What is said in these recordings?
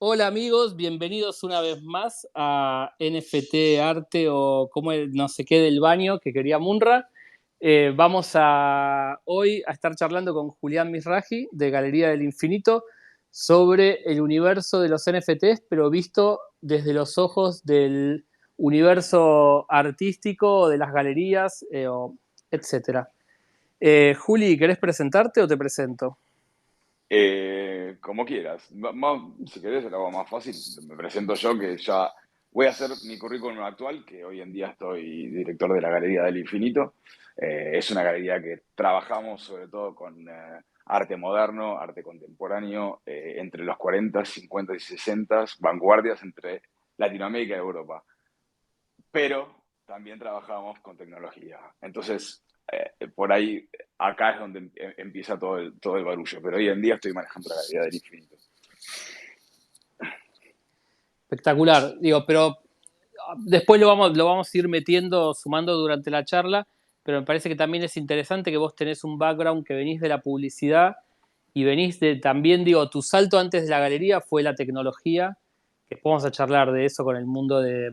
Hola amigos, bienvenidos una vez más a NFT Arte o como no sé qué del baño que quería Munra. Vamos hoy a estar charlando con Julián Misraji de Galería del Infinito sobre el universo de los NFTs, pero visto desde los ojos del universo artístico, de las galerías, etcétera. Juli, ¿querés presentarte o te presento? Como quieras. Si querés, lo hago más fácil. Me presento yo, que ya voy a hacer mi currículum actual, que hoy en día estoy director de la Galería del Infinito. Es una galería que trabajamos sobre todo con arte moderno, arte contemporáneo, entre los 40, 50 y 60, vanguardias entre Latinoamérica y Europa. Pero también trabajamos con tecnología. Entonces, por ahí, acá es donde empieza todo el barullo. Pero hoy en día estoy manejando la Galería del Infinito. Espectacular. Digo, pero después lo vamos a ir metiendo, sumando durante la charla, pero me parece que también es interesante que vos tenés un background que venís de la publicidad y venís de también, digo, tu salto antes de la galería fue la tecnología, que vamos a charlar de eso con el mundo de,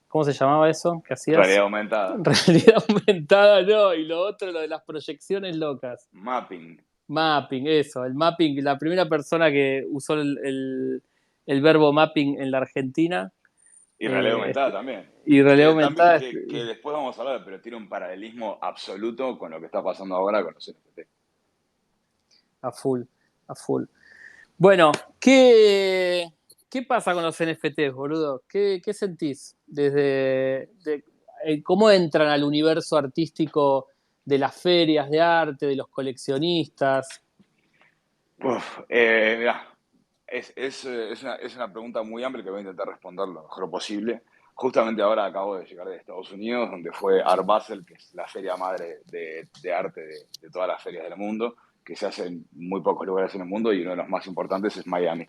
¿cómo se llamaba eso? ¿Qué hacías? Realidad aumentada. Realidad aumentada, no, y lo otro, lo de las proyecciones locas. Mapping. Mapping, eso, el mapping, la primera persona que usó el verbo mapping en la Argentina. Y realidad eh, aumentada también. y realidad Que también, aumentada, que después vamos a hablar, pero tiene un paralelismo absoluto con lo que está pasando ahora con los NFT. a full, a full. Bueno, ¿qué pasa con los NFTs, boludo? ¿Qué sentís cómo entran al universo artístico de las ferias de arte, de los coleccionistas? Mirá, es una pregunta muy amplia que voy a intentar responder lo mejor posible. Justamente ahora acabo de llegar de Estados Unidos, donde fue Art Basel, que es la feria madre de arte de todas las ferias del mundo, que se hace en muy pocos lugares en el mundo y uno de los más importantes es Miami.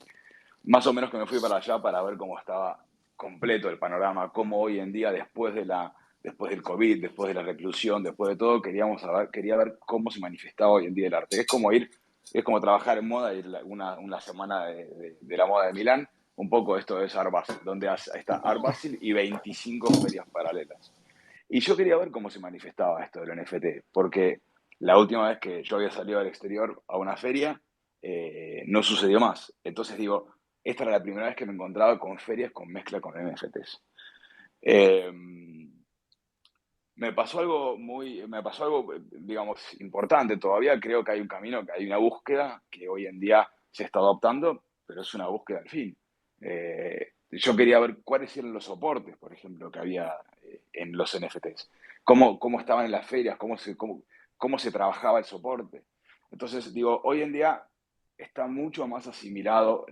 Más o menos que me fui para allá para ver cómo estaba completo el panorama, cómo hoy en día, después del COVID, después de la reclusión, después de todo, quería ver cómo se manifestaba hoy en día el arte. Es como trabajar en moda, ir una semana de la moda de Milán. Un poco esto es Art Basel, donde está Art Basel y 25 ferias paralelas. Y yo quería ver cómo se manifestaba esto del NFT, porque la última vez que yo había salido al exterior a una feria, no sucedió más. Entonces digo, esta era la primera vez que me encontraba con ferias con mezcla con NFTs. Eh, me pasó algo, digamos, importante. Todavía creo que hay un camino, que hay una búsqueda que hoy en día se está adoptando, pero es una búsqueda al fin. Yo quería ver cuáles eran los soportes, por ejemplo, que había en los NFTs. Cómo estaban en las ferias, cómo se trabajaba el soporte. Entonces, digo, hoy en día está mucho más asimilado,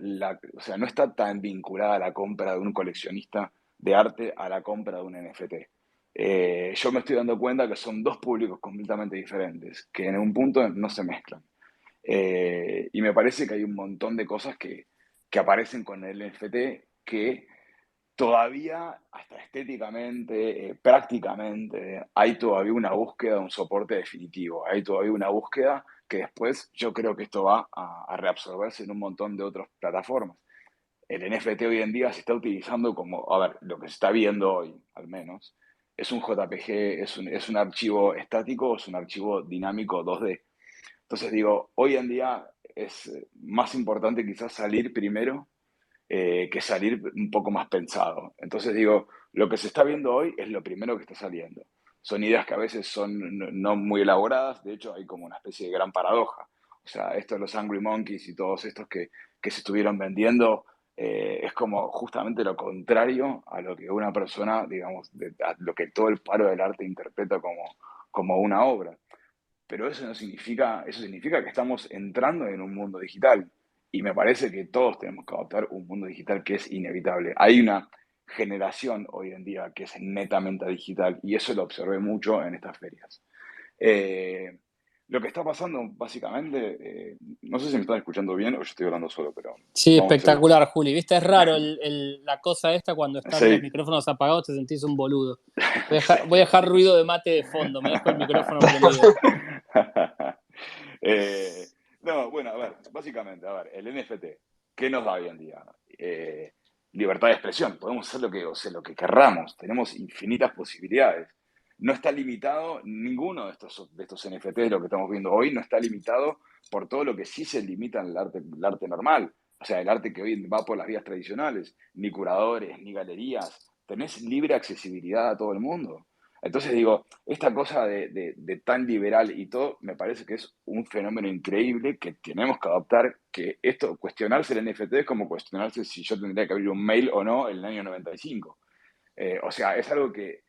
o sea, no está tan vinculada la compra de un coleccionista de arte a la compra de un NFT. Yo me estoy dando cuenta que son dos públicos completamente diferentes, que en un punto no se mezclan. Y me parece que hay un montón de cosas que aparecen con el NFT que todavía, hasta estéticamente, prácticamente, hay todavía una búsqueda de un soporte definitivo. Hay todavía una búsqueda que después yo creo que esto va a reabsorberse en un montón de otras plataformas. El NFT hoy en día se está utilizando como, a ver, lo que se está viendo hoy, al menos, es un JPG, es un archivo estático, es un archivo dinámico 2D. Entonces digo, hoy en día es más importante quizás salir primero que salir un poco más pensado. Entonces digo, lo que se está viendo hoy es lo primero que está saliendo. Son ideas que a veces son no muy elaboradas, de hecho hay como una especie de gran paradoja. O sea, esto de los Angry Monkeys y todos estos que se estuvieron vendiendo, es como justamente lo contrario a lo que una persona, digamos, a lo que todo el paro del arte interpreta como una obra. Pero eso significa que estamos entrando en un mundo digital. Y me parece que todos tenemos que adoptar un mundo digital que es inevitable. Hay una generación hoy en día que es netamente digital y eso lo observé mucho en estas ferias. Eh, lo que está pasando, básicamente, no sé si me están escuchando bien o yo estoy hablando solo, pero Sí, vamos a hacer. espectacular, Juli. Viste, es raro la cosa esta cuando están los Sí, micrófonos apagados, te sentís un boludo. Voy a sí. dejar ruido de mate de fondo, me dejo el micrófono prendido. Eh, no, bueno, a ver, básicamente, a ver, el NFT. ¿Qué nos da hoy en día? Libertad de expresión. Podemos hacer lo que, o sea, lo que querramos. Tenemos infinitas posibilidades. No está limitado, ninguno de estos NFTs, lo que estamos viendo hoy, no está limitado por todo lo que sí se limita en el arte normal. O sea, el arte que hoy va por las vías tradicionales. Ni curadores, ni galerías. Tenés libre accesibilidad a todo el mundo. Entonces digo, esta cosa de tan liberal y todo, me parece que es un fenómeno increíble que tenemos que adoptar, que esto, cuestionarse el NFT es como cuestionarse si yo tendría que abrir un mail o no en el año 95. O sea, es algo que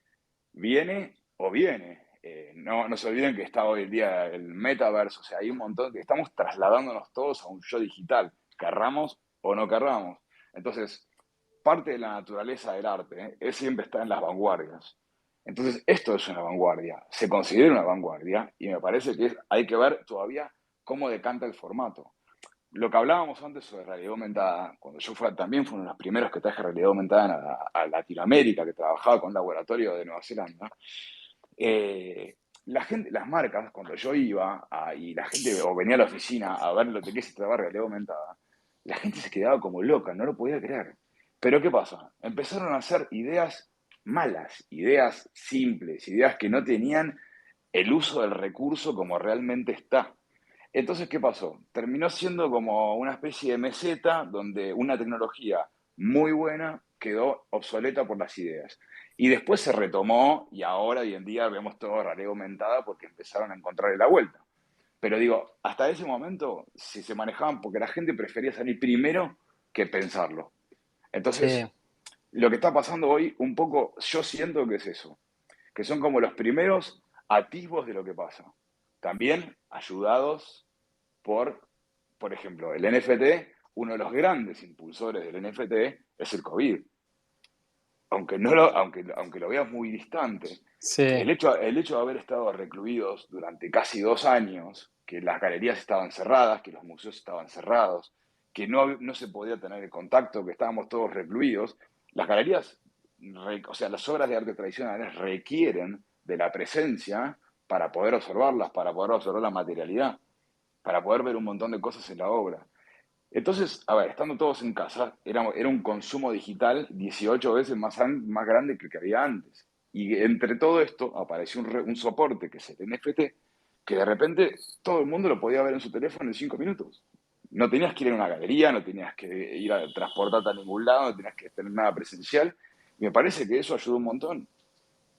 viene o viene. No se olviden que está hoy en día el metaverso, o sea, hay un montón que estamos trasladándonos todos a un yo digital, querramos o no querramos. Entonces, parte de la naturaleza del arte, es siempre estar en las vanguardias. Entonces, esto es una vanguardia, se considera una vanguardia y me parece que hay que ver todavía cómo decanta el formato. Lo que hablábamos antes sobre realidad aumentada, cuando yo también fui uno de los primeros que traje realidad aumentada a Latinoamérica, que trabajaba con un laboratorio de Nueva Zelanda, la gente, las marcas, cuando yo iba y la gente o venía a la oficina a ver lo de qué se trataba realidad aumentada, la gente se quedaba como loca, no lo podía creer. Pero ¿qué pasa? Empezaron a hacer ideas malas, ideas simples, ideas que no tenían el uso del recurso como realmente está. Entonces, ¿qué pasó? Terminó siendo como una especie de meseta donde una tecnología muy buena quedó obsoleta por las ideas. Y después se retomó y ahora, hoy en día, vemos todo realidad aumentada porque empezaron a encontrarle la vuelta. Pero digo, hasta ese momento, si se manejaban, porque la gente prefería salir primero que pensarlo. Sí, Entonces, lo que está pasando hoy, un poco, yo siento que es eso, que son como los primeros atisbos de lo que pasa. También ayudados por ejemplo, el NFT, uno de los grandes impulsores del NFT es el COVID. Aunque lo veas muy distante, sí, el hecho de haber estado recluidos durante casi 2 años, que las galerías estaban cerradas, que los museos estaban cerrados, que no se podía tener el contacto, que estábamos todos recluidos, las galerías, o sea, las obras de arte tradicionales requieren de la presencia para poder observarlas, para poder observar la materialidad, para poder ver un montón de cosas en la obra. Entonces, a ver, estando todos en casa, era un consumo digital 18 veces más grande que el que había antes. Y entre todo esto apareció un soporte que es el NFT, que de repente todo el mundo lo podía ver en su teléfono en 5 minutos. No tenías que ir a una galería, no tenías que ir a transportarte a ningún lado, no tenías que tener nada presencial. Y me parece que eso ayudó un montón.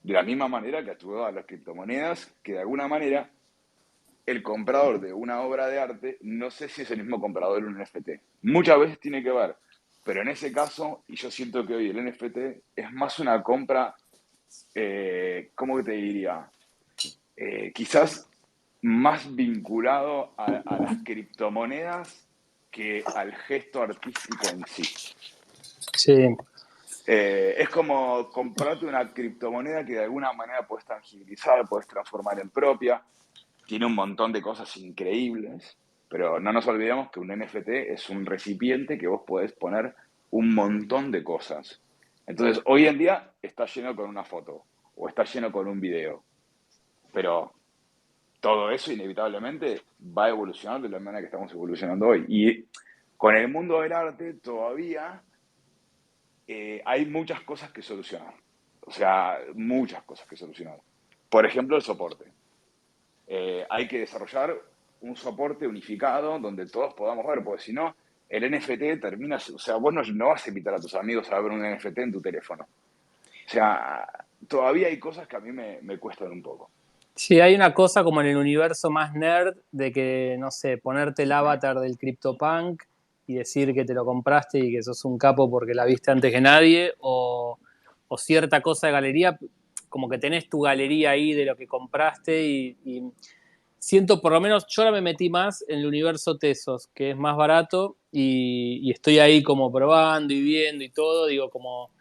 De la misma manera que ayudó a las criptomonedas, que de alguna manera el comprador de una obra de arte, no sé si es el mismo comprador de un NFT. Muchas veces tiene que ver, pero en ese caso, y yo siento que hoy el NFT es más una compra, ¿cómo que te diría? Quizás más vinculado a las criptomonedas que al gesto artístico en sí. sí. Es como comprarte una criptomoneda que de alguna manera puedes tangibilizar, puedes transformar en propia. Tiene un montón de cosas increíbles, pero no nos olvidemos que un NFT es un recipiente que vos podés poner un montón de cosas. Entonces, hoy en día está lleno con una foto o está lleno con un video, pero todo eso inevitablemente va a evolucionar de la manera que estamos evolucionando hoy. Y con el mundo del arte todavía hay muchas cosas que solucionar. O sea, muchas cosas que solucionar. Por ejemplo, el soporte. Hay que desarrollar un soporte unificado donde todos podamos ver, porque si no, el NFT termina, o sea, vos no vas a invitar a tus amigos a ver un NFT en tu teléfono. O sea, todavía hay cosas que a mí me cuestan un poco. Sí, hay una cosa como en el universo más nerd de que, no sé, ponerte el avatar del CryptoPunk y decir que te lo compraste y que sos un capo porque la viste antes que nadie, o cierta cosa de galería, como que tenés tu galería ahí de lo que compraste y siento, por lo menos, yo ahora me metí más en el universo Tesos, que es más barato y estoy ahí como probando y viendo y todo, digo como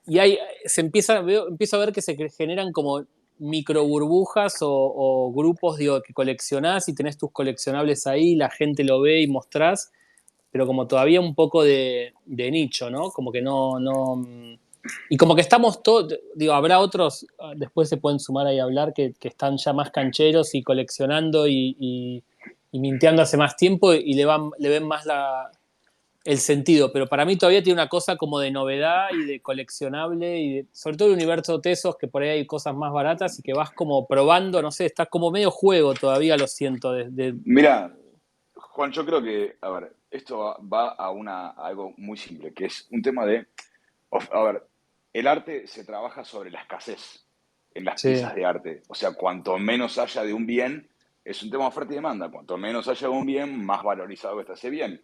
y hay, empiezo a ver que se generan como micro burbujas o grupos digo, que coleccionás y tenés tus coleccionables ahí, la gente lo ve y mostrás, pero como todavía un poco de nicho, ¿no? Como que no. Y como que estamos todos, digo, habrá otros, después se pueden sumar ahí a hablar, que están ya más cancheros y coleccionando y minteando hace más tiempo y le ven más el sentido, pero para mí todavía tiene una cosa como de novedad y de coleccionable, sobre todo el universo Tesos, que por ahí hay cosas más baratas y que vas como probando, no sé, estás como medio juego todavía, lo siento. Mira, Juan, yo creo que, a ver, esto va a algo muy simple, que es un tema de, a ver, el arte se trabaja sobre la escasez en las Sí, piezas de arte. O sea, cuanto menos haya de un bien, es un tema de oferta y demanda. Cuanto menos haya de un bien, más valorizado está ese bien.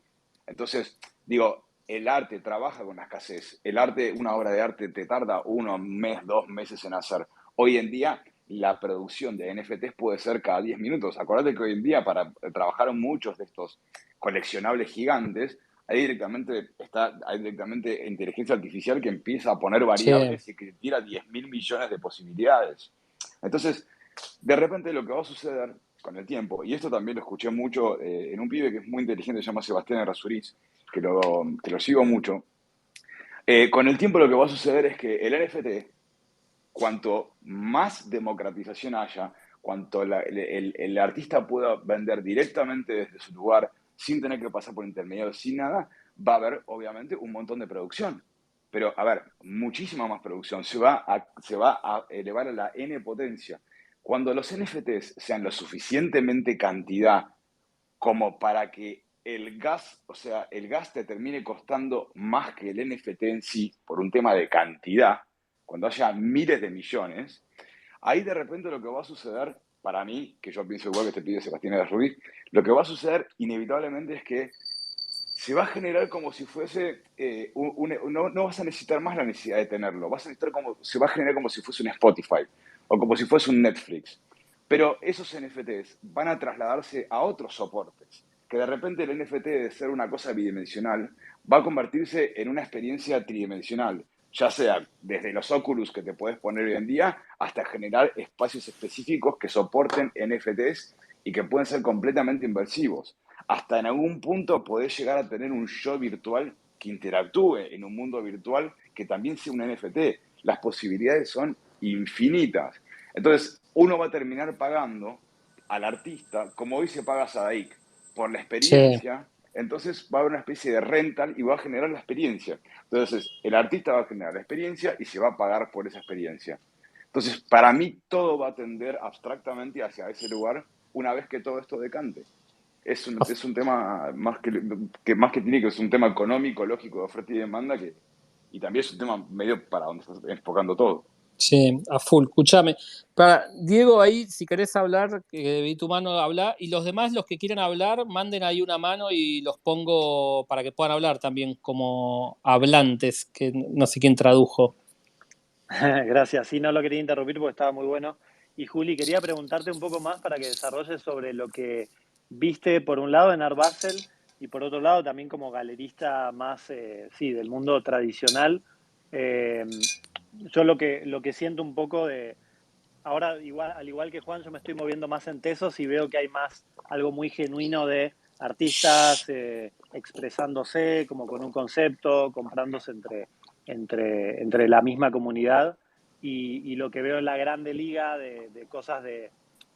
Entonces, digo, el arte trabaja con la escasez. El arte, una obra de arte te tarda un mes, 2 meses en hacer. Hoy en día, la producción de NFTs puede ser cada 10 minutos. Acordate que hoy en día, para trabajar en muchos de estos coleccionables gigantes, hay directamente inteligencia artificial que empieza a poner sí, variables y que tira 10.000 millones de posibilidades. Entonces, de repente lo que va a suceder con el tiempo, y esto también lo escuché mucho en un pibe que es muy inteligente, se llama Sebastián Errázuriz, que lo sigo mucho. Con el tiempo lo que va a suceder es que el NFT, cuanto más democratización haya, cuanto el artista pueda vender directamente desde su lugar, sin tener que pasar por intermediarios, sin nada, va a haber obviamente un montón de producción. Pero, a ver, muchísima más producción. Se va a elevar a la N potencia. Cuando los NFTs sean lo suficientemente cantidad como para que el gas, o sea, el gas te termine costando más que el NFT en sí, por un tema de cantidad, cuando haya miles de millones, ahí de repente lo que va a suceder, para mí, que yo pienso igual que te pide Sebastián de Rubí, lo que va a suceder inevitablemente es que se va a generar como si fuese, no vas a necesitar más la necesidad de tenerlo, se va a generar como si fuese un Spotify o como si fuese un Netflix. Pero esos NFTs van a trasladarse a otros soportes, que de repente el NFT de ser una cosa bidimensional va a convertirse en una experiencia tridimensional, ya sea desde los Oculus que te puedes poner hoy en día hasta generar espacios específicos que soporten NFTs y que pueden ser completamente inversivos. Hasta en algún punto podés llegar a tener un yo virtual que interactúe en un mundo virtual que también sea un NFT. Las posibilidades son infinitas. Entonces, uno va a terminar pagando al artista, como hoy se paga a Sadaik, por la sí. experiencia. Entonces va a haber una especie de rental y va a generar la experiencia. Entonces, el artista va a generar la experiencia y se va a pagar por esa experiencia. Entonces, para mí todo va a tender abstractamente hacia ese lugar una vez que todo esto decante. Es un tema más que tiene que es un tema económico, lógico, de oferta y demanda, y también es un tema medio para donde estás enfocando todo. Sí, a full. Escúchame. Diego, ahí, si querés hablar, que vi tu mano hablar, y los demás, los que quieran hablar, manden ahí una mano y los pongo para que puedan hablar también como hablantes, que no sé quién tradujo. Gracias. Sí, no lo quería interrumpir porque estaba muy bueno. Y Juli, quería preguntarte un poco más para que desarrolles sobre lo que viste por un lado en Art Basel y por otro lado también como galerista más, sí, del mundo tradicional. Eh, yo lo que siento un poco de, ahora igual, al igual que Juan, yo me estoy moviendo más en Tesos y veo que hay más algo muy genuino de artistas expresándose como con un concepto, comprándose entre la misma comunidad y lo que veo en la grande liga de cosas de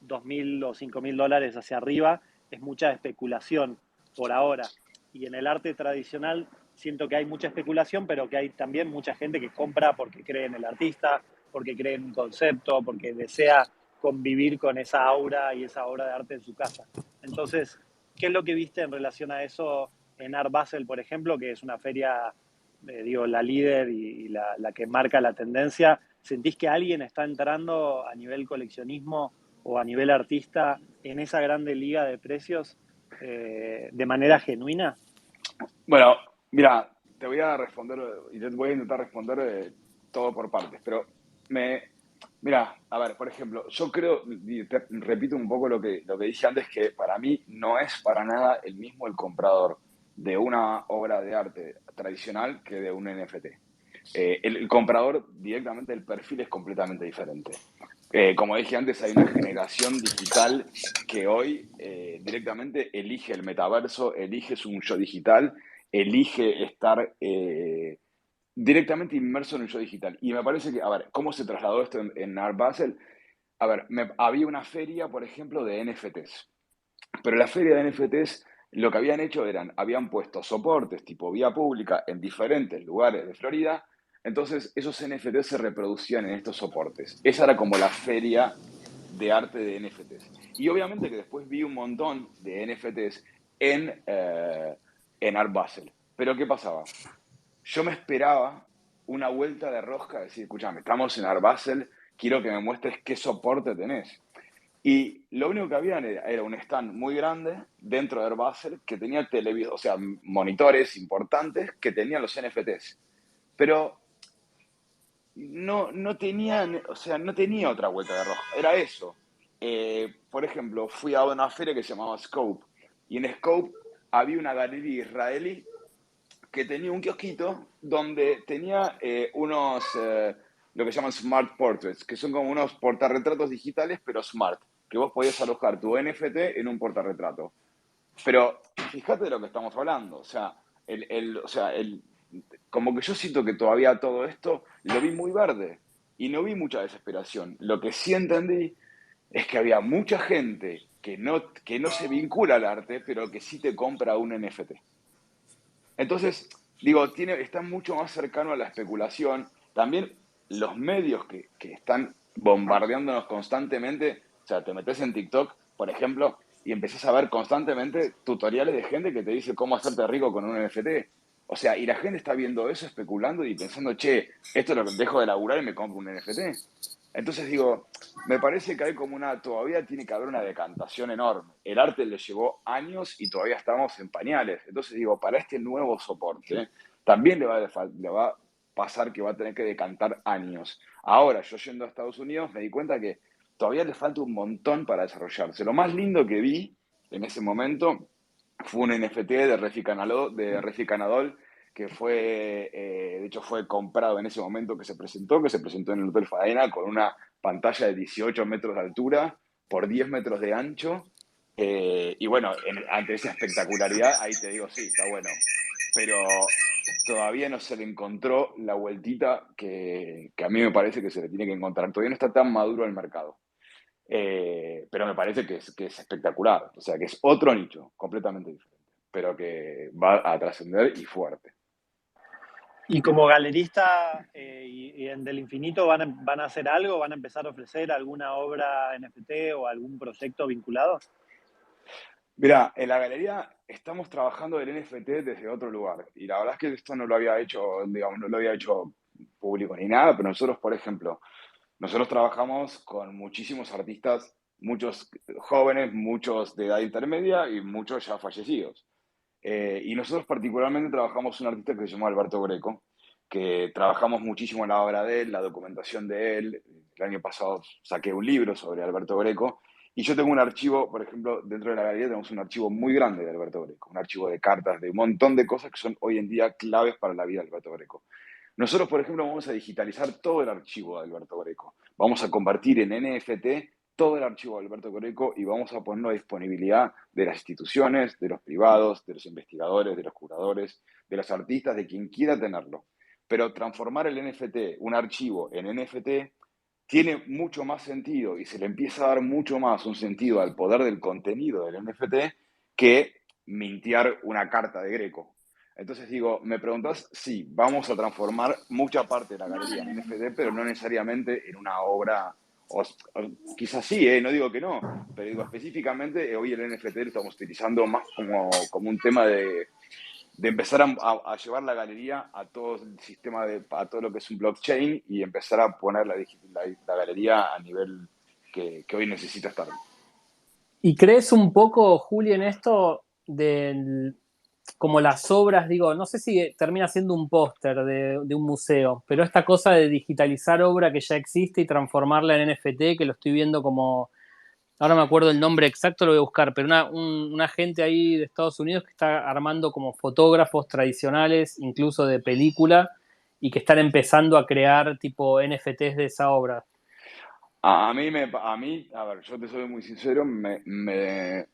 2.000 o 5.000 dólares hacia arriba es mucha especulación por ahora. Y en el arte tradicional siento que hay mucha especulación, pero que hay también mucha gente que compra porque cree en el artista, porque cree en un concepto, porque desea convivir con esa aura y esa obra de arte en su casa. Entonces, ¿qué es lo que viste en relación a eso en Art Basel, por ejemplo, que es una feria, digo, la líder y la que marca la tendencia? ¿Sentís que alguien está entrando a nivel coleccionismo o a nivel artista en esa grande liga de precios de manera genuina? Bueno, mira, te voy a responder, y te voy a intentar responder todo por partes, pero me, mira, a ver, por ejemplo, yo creo, y repito un poco lo que dije antes, que para mí no es para nada el mismo el comprador de una obra de arte tradicional que de un NFT. El comprador directamente, el perfil es completamente diferente. Como dije antes, hay una generación digital que hoy directamente elige el metaverso, elige su yo digital, elige estar directamente inmerso en el yo digital. Y me parece que, a ver, ¿cómo se trasladó esto en Art Basel? A ver, había una feria, por ejemplo, de NFTs. Pero la feria de NFTs lo que habían hecho habían puesto soportes tipo vía pública en diferentes lugares de Florida, entonces esos NFTs se reproducían en estos soportes. Esa era como la feria de arte de NFTs. Y obviamente que después vi un montón de NFTs en Art Basel. Pero ¿qué pasaba? Yo me esperaba una vuelta de rosca, decir, escúchame, estamos en Art Basel, quiero que me muestres qué soporte tenés. Y lo único que había era un stand muy grande dentro de Art Basel que tenía televisores, o sea, monitores importantes que tenían los NFTs. Pero no tenía, o sea, no tenía otra vuelta de rosca, era eso. Por ejemplo, fui a una feria que se llamaba Scope, y en Scope había una galería israelí que tenía un kiosquito donde tenía lo que llaman smart portraits, que son como unos portarretratos digitales, pero smart, que vos podías alojar tu NFT en un portarretrato. Pero fíjate de lo que estamos hablando, o sea, como que yo siento que todavía todo esto lo vi muy verde y no vi mucha desesperación. Lo que sí entendí es que había mucha gente que no se vincula al arte, pero que sí te compra un NFT. Entonces, digo, está mucho más cercano a la especulación. También los medios que están bombardeándonos constantemente, o sea, te metes en TikTok, por ejemplo, y empezás a ver constantemente tutoriales de gente que te dice cómo hacerte rico con un NFT. O sea, y la gente está viendo eso, especulando y pensando, che, esto es lo que dejo de laburar y me compro un NFT. Entonces digo, me parece que hay como todavía tiene que haber una decantación enorme. El arte le llevó años y todavía estamos en pañales. Entonces digo, para este nuevo soporte también le va a pasar que va a tener que decantar años. Ahora, yo yendo a Estados Unidos me di cuenta que todavía le falta un montón para desarrollarse. Lo más lindo que vi en ese momento fue un NFT de Refi Canadol, que de hecho fue comprado en ese momento que se presentó en el Hotel Faena con una pantalla de 18 metros de altura por 10 metros de ancho. Y bueno, ante esa espectacularidad, ahí te digo, sí, está bueno. Pero todavía no se le encontró la vueltita que a mí me parece que se le tiene que encontrar. Todavía no está tan maduro el mercado. Pero me parece que es espectacular. O sea, que es otro nicho completamente diferente, pero que va a trascender y fuerte. Y como galerista y en Del Infinito, ¿van a hacer algo? ¿Van a empezar a ofrecer alguna obra NFT o algún proyecto vinculado? Mira, en la galería estamos trabajando el NFT desde otro lugar. Y la verdad es que esto no lo había hecho, digamos, no lo había hecho público ni nada, pero nosotros, por ejemplo, nosotros trabajamos con muchísimos artistas, muchos jóvenes, muchos de edad intermedia y muchos ya fallecidos. Y nosotros particularmente trabajamos un artista que se llama Alberto Greco, que trabajamos muchísimo en la obra de él, la documentación de él. El año pasado saqué un libro sobre Alberto Greco y yo tengo un archivo, por ejemplo, dentro de la galería tenemos un archivo muy grande de Alberto Greco, un archivo de cartas, de un montón de cosas que son hoy en día claves para la vida de Alberto Greco. Nosotros, por ejemplo, vamos a digitalizar todo el archivo de Alberto Greco. Vamos a convertir en NFT todo el archivo de Alberto Greco y vamos a ponerlo a disponibilidad de las instituciones, de los privados, de los investigadores, de los curadores, de los artistas, de quien quiera tenerlo. Pero transformar el NFT, un archivo, en NFT, tiene mucho más sentido y se le empieza a dar mucho más un sentido al poder del contenido del NFT que mintear una carta de Greco. Entonces digo, me preguntas, sí, vamos a transformar mucha parte de la galería en NFT, pero no necesariamente en una obra, o quizás sí, no digo que no, pero digo específicamente, hoy el NFT lo estamos utilizando más como un tema de empezar a llevar la galería a todo el sistema, a todo lo que es un blockchain y empezar a poner la galería a nivel que hoy necesita estar. ¿Y crees un poco, Juli, en esto del como las obras, digo, no sé si termina siendo un póster de un museo, pero esta cosa de digitalizar obra que ya existe y transformarla en NFT, que lo estoy viendo como, ahora me acuerdo el nombre exacto, lo voy a buscar, pero una gente ahí de Estados Unidos que está armando como fotógrafos tradicionales, incluso de película, y que están empezando a crear tipo NFTs de esa obra. A ver, yo te soy muy sincero, me-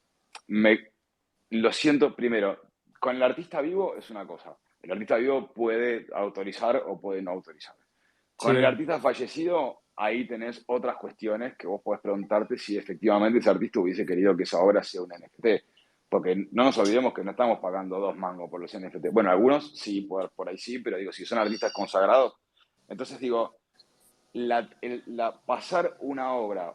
lo siento primero, con el artista vivo es una cosa. El artista vivo puede autorizar o puede no autorizar. Con el Sí. artista fallecido, ahí tenés otras cuestiones que vos podés preguntarte si efectivamente ese artista hubiese querido que esa obra sea un NFT. porque no nos olvidemos que no estamos pagando 2 mangos por los NFT. Bueno, algunos sí, por ahí sí, pero digo, si son artistas consagrados, entonces digo, pasar una obra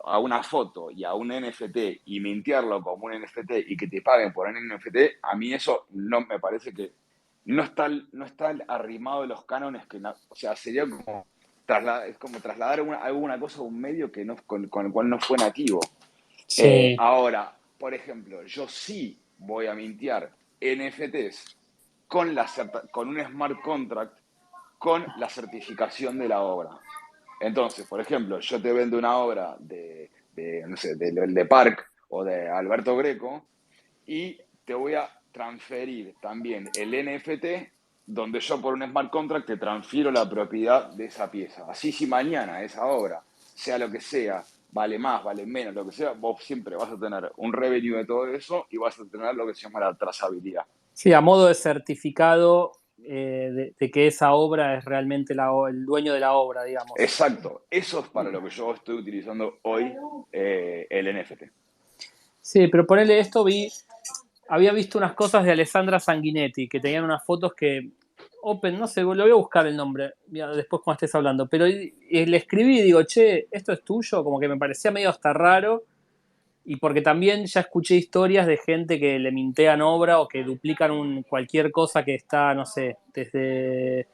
a una foto y a un NFT y mintearlo como un NFT y que te paguen por un NFT, a mí eso no me parece que no está arrimado de los cánones o sea, sería como es como trasladar alguna cosa a un medio que no, con el cual no fue nativo. Sí, Ahora, por ejemplo, yo sí voy a mintear NFTs con un smart contract con la certificación de la obra. Entonces, por ejemplo, yo te vendo una obra no sé, de Park o de Alberto Greco y te voy a transferir también el NFT donde yo por un smart contract te transfiero la propiedad de esa pieza. Así si mañana esa obra, sea lo que sea, vale más, vale menos, lo que sea, vos siempre vas a tener un revenue de todo eso y vas a tener lo que se llama la trazabilidad. sí, a modo de certificado de que esa obra es realmente el dueño de la obra, digamos. Exacto, eso es para lo que yo estoy utilizando hoy el NFT. Sí, pero ponele esto, había visto unas cosas de Alessandra Sanguinetti, que tenían unas fotos que, Open, no sé, lo voy a buscar el nombre, mira, después cuando estés hablando, pero le escribí y digo, che, ¿esto es tuyo? Como que me parecía medio hasta raro, y porque también ya escuché historias de gente que le mintean obra o que duplican cualquier cosa que está, no sé, desde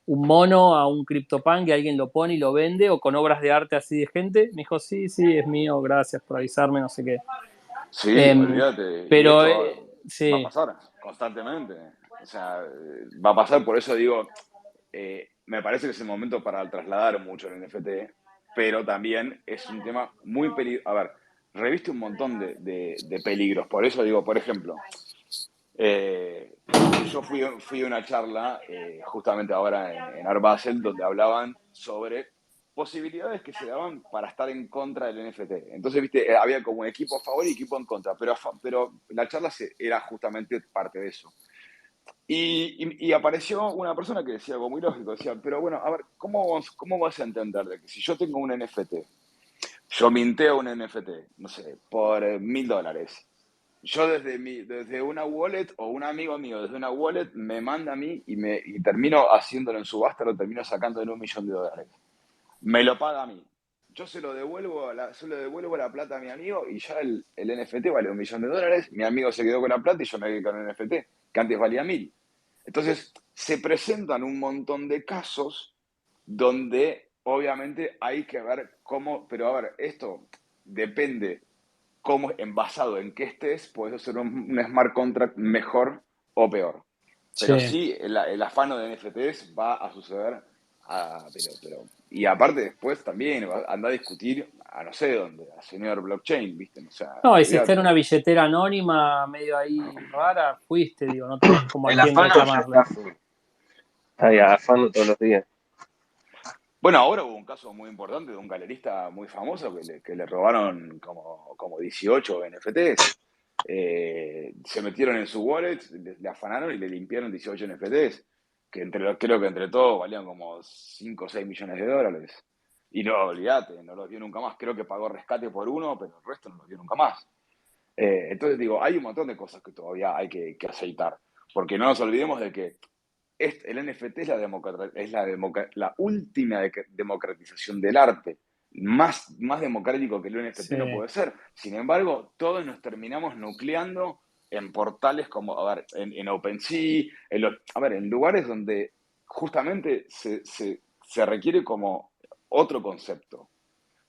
un mono a un CryptoPunk y alguien lo pone y lo vende, o con obras de arte así de gente. Me dijo, sí, sí, es mío, gracias por avisarme, no sé qué. Sí, Em, olvídate. Y pero esto va a sí, pasar constantemente. O sea, va a pasar, por eso digo, me parece que es el momento para trasladar mucho el NFT, pero también es un tema muy peligroso. A ver, reviste un montón de peligros. Por eso digo, por ejemplo, eh, yo fui a una charla justamente ahora en Art Basel donde hablaban sobre posibilidades que se daban para estar en contra del NFT. Entonces, viste, había como un equipo a favor y equipo en contra, pero la charla era justamente parte de eso. Y apareció una persona que decía algo muy lógico, decía, pero bueno, a ver, ¿cómo vas a entender de que si yo tengo un NFT, yo minteo un NFT, no sé, por $1000, yo desde una wallet o un amigo mío desde una wallet me manda a mí y termino haciéndolo en subasta, lo termino sacando en $1.000.000. Me lo paga a mí. Yo se lo devuelvo la plata a mi amigo y ya el NFT vale $1.000.000. Mi amigo se quedó con la plata y yo me quedé con el NFT, que antes valía 1000. Entonces, se presentan un montón de casos donde obviamente hay que ver cómo, pero a ver, esto depende cómo, basado en qué estés, puedes hacer un smart contract mejor o peor. Pero sí. sí, el afano de NFTs va a suceder, y aparte después también anda a discutir a no sé dónde, a señor blockchain, ¿viste? O sea, No, y si está en olvídate. una billetera anónima, medio ahí rara, fuiste, digo, no tenés como a El quién afano ya reclamarle. está full. Está ahí afano todos los días. Bueno, ahora hubo un caso muy importante de un galerista muy famoso que le robaron como 18 NFTs. Se metieron en su wallet, le afanaron y le limpiaron 18 NFTs, que creo que entre todos valían como 5 o 6 millones de dólares. Y no, olvídate, no los dio nunca más. Creo que pagó rescate por uno, pero el resto no los dio nunca más. Entonces digo, hay un montón de cosas que todavía hay que aceitar, porque no nos olvidemos de que el NFT es la última democratización del arte. Más democrático que el NFT Sí. no puede ser. Sin embargo, todos nos terminamos nucleando en portales como, a ver, en OpenSea, en lugares donde justamente se requiere como otro concepto,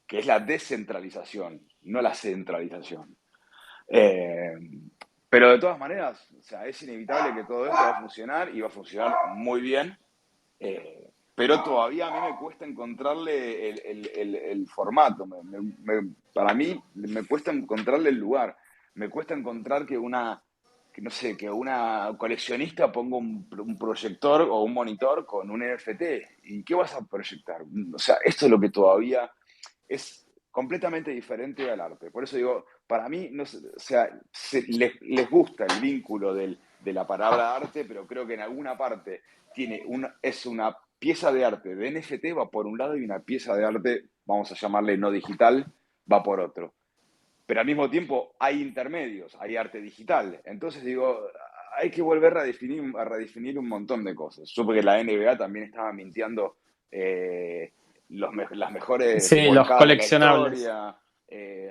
que es la descentralización, no la centralización. Eh, pero de todas maneras, o sea, es inevitable que todo esto va a funcionar y va a funcionar muy bien, pero todavía a mí me cuesta encontrarle el formato. Para mí me cuesta encontrarle el lugar. Me cuesta encontrar que no sé, que una coleccionista ponga un proyector o un monitor con un NFT. ¿Y qué vas a proyectar? O sea, esto es lo que todavía es completamente diferente al arte. Por eso digo, para mí, no sé, o sea, les gusta el vínculo de la palabra arte, pero creo que en alguna parte es una pieza de arte de NFT va por un lado y una pieza de arte, vamos a llamarle no digital, va por otro. pero al mismo tiempo hay intermedios, hay arte digital. Entonces digo, hay que volver a redefinir un montón de cosas. Yo porque la NBA también estaba mintiendo las mejores Sí, los volcadas de la coleccionables. historia.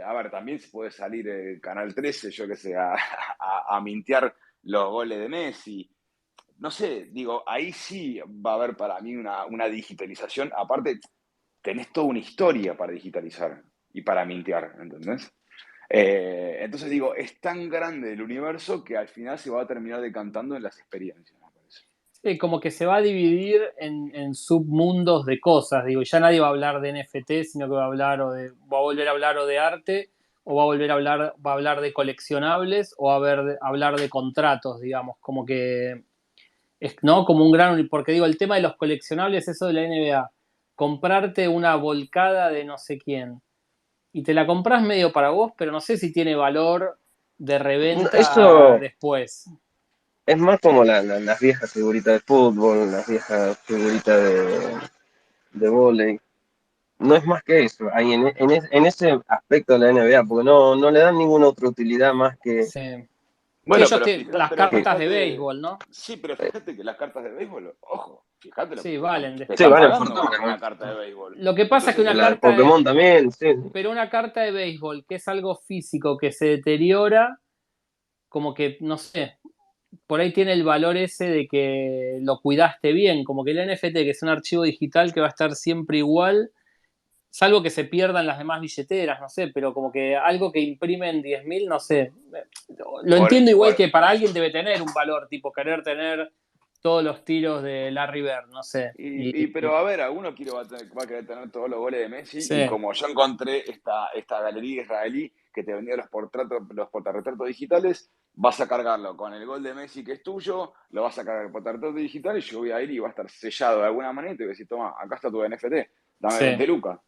A ver, también se puede salir Canal 13, yo qué sé, a mintear los goles de Messi. No sé, digo, ahí sí va a haber para mí una digitalización. Aparte, tenés toda una historia para digitalizar y para mintear, ¿entendés? Entonces digo, es tan grande el universo que al final se va a terminar decantando en las experiencias, me parece. Sí, como que se va a dividir en submundos de cosas. Digo, ya nadie va a hablar de NFT, sino que va a hablar va a volver a hablar o de arte, o va a volver va a hablar de coleccionables, o hablar de contratos, digamos, como que es, ¿no? Como un gran, porque digo, el tema de los coleccionables, eso de la NBA, comprarte una volcada de no sé quién, y te la compras medio para vos, pero no sé si tiene valor de No, reventa eso después. es más como las viejas figuritas de fútbol, las viejas figuritas de vóley. No es más que eso, ahí en ese aspecto de la NBA, porque no le dan ninguna otra utilidad más Sí. Sí, Bueno, pero las pero que cartas de fíjate, béisbol, ¿no? sí, pero fíjate que las cartas de béisbol, ojo, fíjate lo que Sí, valen te sí, están después. valen pagando fortuna, una ¿no? carta de béisbol. Lo que pasa es que Entonces una La de digo, carta de, Pokémon también, sí. pero una carta de béisbol, que es algo físico que se deteriora, como que, no sé, por ahí tiene el valor ese de que lo cuidaste bien, como que el NFT, que es un archivo digital que va a estar siempre igual, salvo que se pierdan las demás billeteras, no sé, pero como que algo que imprimen 10.000, no sé. Lo por, entiendo igual por- que para alguien debe tener un valor, tipo querer tener todos los tiros de Larry Bird, no sé. pero a ver, alguno va a querer tener todos los goles de Messi y Sí, como yo encontré esta galería israelí que te vendía los portarretratos digitales, vas a cargarlo con el gol de Messi que es tuyo, lo vas a cargar el portarretrato digital y yo voy a ir y va a estar sellado de alguna manera y te voy a decir, toma, acá está tu NFT, dame sí, 20 lucas.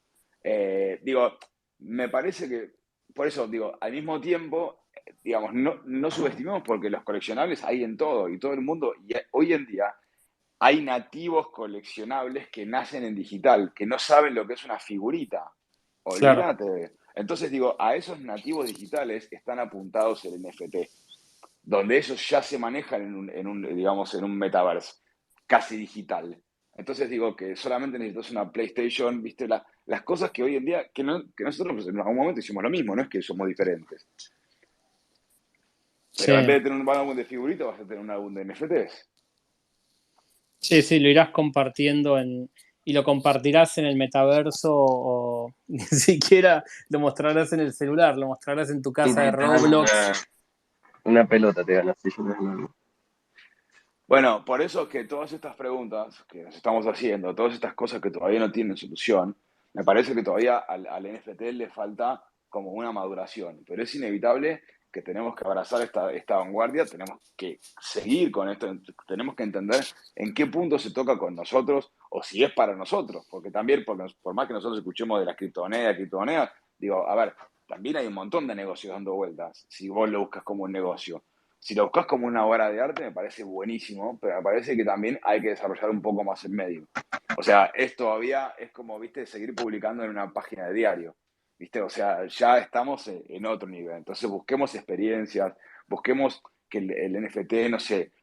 Digo, me parece que, por eso digo, al mismo tiempo, digamos, no subestimemos porque los coleccionables hay en todo y todo el mundo, y hoy en día hay nativos coleccionables que nacen en digital, que no saben lo que es una figurita. claro. Olvídate. Entonces digo, a esos nativos digitales están apuntados el NFT, donde ellos ya se manejan digamos, en un metaverse casi digital. Entonces digo que solamente necesitas una PlayStation, viste, las cosas que hoy en día, que nosotros pues, en algún momento hicimos lo mismo, no es que somos diferentes. Pero en vez Sí, de tener un álbum de figuritas, vas a tener un álbum de NFTs. sí, sí, lo irás compartiendo y lo compartirás en el metaverso o ni siquiera lo mostrarás en el celular, lo mostrarás en tu Y casa de te dan Roblox. una pelota, te ganas. Sí, yo no- Bueno, por eso es que todas estas preguntas que nos estamos haciendo, todas estas cosas que todavía no tienen solución, me parece que todavía al NFT le falta como una maduración, pero es inevitable que tenemos que abrazar esta vanguardia, tenemos que seguir con esto, tenemos que entender en qué punto se toca con nosotros o si es para nosotros, porque también, por más que nosotros escuchemos de las criptomonedas, digo, a ver, también hay un montón de negocios dando vueltas, si vos lo buscas como un negocio. Si lo buscas como una obra de arte, me parece buenísimo, pero me parece que también hay que desarrollar un poco más el medio. O sea, es todavía, es como, viste, seguir publicando en una página de diario, viste, o sea, ya estamos en otro nivel. Entonces busquemos experiencias, busquemos que el NFT, no sé,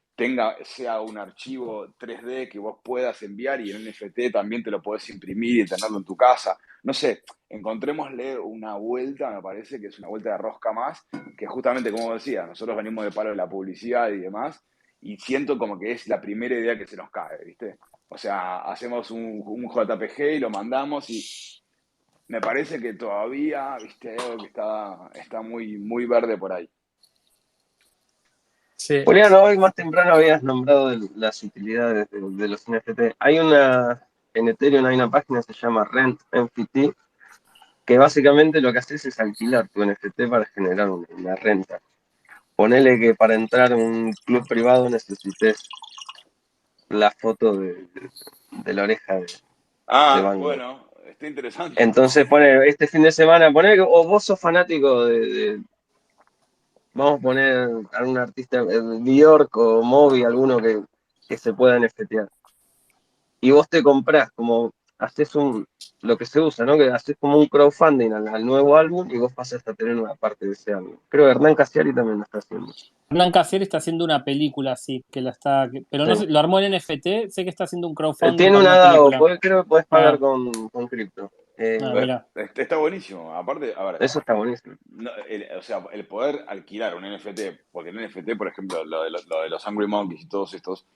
sea un archivo 3D que vos puedas enviar y el NFT también te lo podés imprimir y tenerlo en tu casa. No sé, encontrémosle una vuelta, me parece que es una vuelta de rosca más que justamente, como decía, nosotros venimos de palo de la publicidad y demás, y siento como que es la primera idea que se nos cae, ¿viste? O sea, hacemos un JPG y lo mandamos y me parece que todavía, ¿viste? Hay algo que está muy, muy verde por ahí. Sí, Juliano, hoy más temprano habías nombrado las utilidades de los NFT. En Ethereum hay una página que se llama Rent NFT, que básicamente lo que haces es alquilar tu NFT para generar una renta. Ponele que para entrar a un club privado necesites la foto de la oreja de Ah, Van Gogh. bueno, está interesante. Entonces, pone, este fin de semana, o vos sos fanático vamos a poner algún artista, Bjork o Moby, alguno que se pueda NFTear. Y vos te comprás como haces lo que se usa, ¿no? Que haces como un crowdfunding al nuevo álbum y vos pasas a tener una parte de ese álbum. Creo que Hernán Casiari también lo está haciendo. Hernán Casieri está haciendo una película, sí, pero no Sí. sé, lo armó en NFT, sé que está haciendo un crowdfunding Tiene para una una DAO, película. creo que podés pagar Ah, con cripto. mira. Está buenísimo. Aparte, a ver, Eso está buenísimo. o sea, el poder alquilar un NFT, porque el NFT, por ejemplo, lo de los Angry Monkeys y todos estos,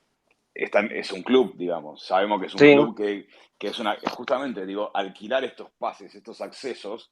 es un club, digamos. Sabemos que es un Sí, club que justamente, digo, alquilar estos pases, estos accesos,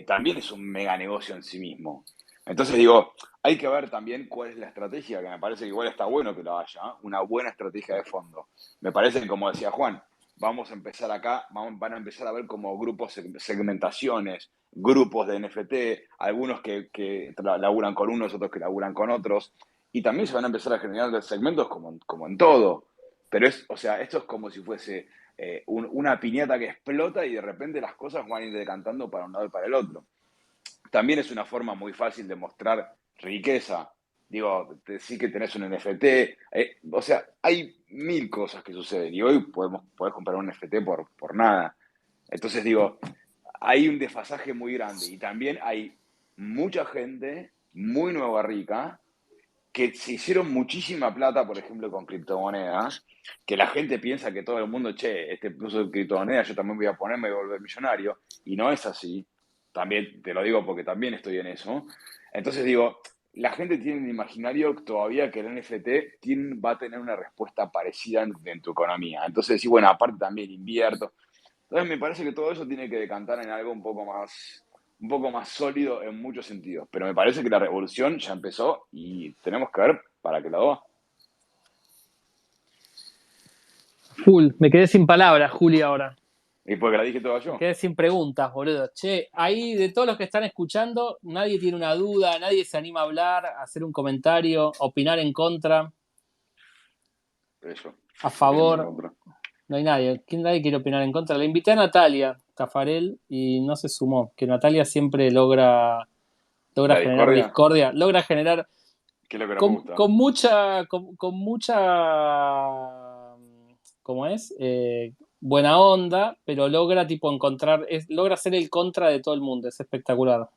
también es un mega negocio en sí mismo. Entonces digo, hay que ver también cuál es la estrategia, que me parece que igual está bueno que lo haya, ¿eh? Una buena estrategia de fondo. Me parece que, como decía Juan, vamos a empezar acá, van a empezar a ver como grupos, segmentaciones, grupos de NFT, algunos que laburan con unos, otros que laburan con otros, y también se van a empezar a generar segmentos como en todo. Pero o sea, esto es como si fuese una piñata que explota y de repente las cosas van a ir decantando para un lado y para el otro. También es una forma muy fácil de mostrar riqueza. Digo, decir que tenés un NFT. O sea, hay mil cosas que suceden y hoy podés comprar un NFT por nada. Entonces digo, hay un desfasaje muy grande y también hay mucha gente muy nueva rica que se hicieron muchísima plata, por ejemplo, con criptomonedas, que la gente piensa que todo el mundo, che, este puso criptomonedas, yo también voy a ponerme y volver millonario, y no es así. También te lo digo porque también estoy en eso. Entonces digo, la gente tiene un imaginario todavía que el NFT va a tener una respuesta parecida en tu economía. Entonces, sí, bueno, aparte también invierto. Entonces me parece que todo eso tiene que decantar en algo un poco más sólido en muchos sentidos. Pero me parece que la revolución ya empezó y tenemos que ver para qué lado va. Full, me quedé sin palabras, Juli, ahora. Y porque la dije toda Me yo. quedé sin preguntas, boludo. Che, ahí de todos los que están escuchando, nadie tiene una duda, nadie se anima a hablar, a hacer un comentario, a opinar en contra, Eso. a Opinando en favor. contra. No hay nadie. Nadie quiere opinar en contra. Le invité a Natalia Tafarel y no se sumó. Que Natalia siempre logra La generar discordia, discordia, logra generar que es lo que nos gusta. con mucha, ¿cómo es? Buena onda, pero logra tipo encontrar, logra ser el contra de todo el mundo, es espectacular.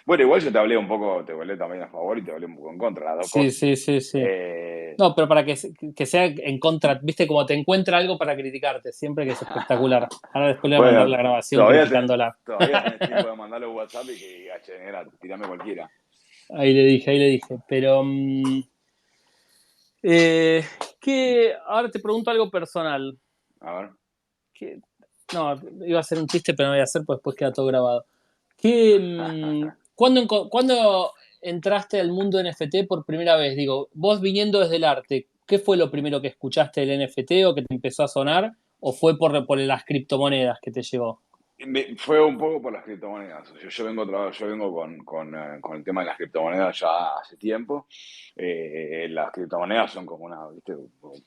Bueno, igual yo te hablé un poco, te hablé también a favor y te hablé un poco en contra, las dos Sí, cosas. sí, sí, sí. Eh... No, pero para que sea en contra, viste, como te encuentra algo para criticarte, siempre que es espectacular. Ahora después le voy a mandar la Bueno, grabación criticándola. todavía tenés tiempo de mandarle un WhatsApp y que diga, che, negra, tirame cualquiera. Ahí le dije. Pero ahora te pregunto algo personal. A ver. Que, no, iba a hacer un chiste, pero no voy a hacer, pues después queda todo grabado. ¿Cuándo entraste al mundo NFT por primera vez? Digo, vos viniendo desde el arte, ¿qué fue lo primero que escuchaste del NFT o que te empezó a sonar? ¿O fue por las criptomonedas que te llegó? Fue un poco por las criptomonedas. Yo vengo con el tema de las criptomonedas ya hace tiempo. Las criptomonedas son como ¿viste?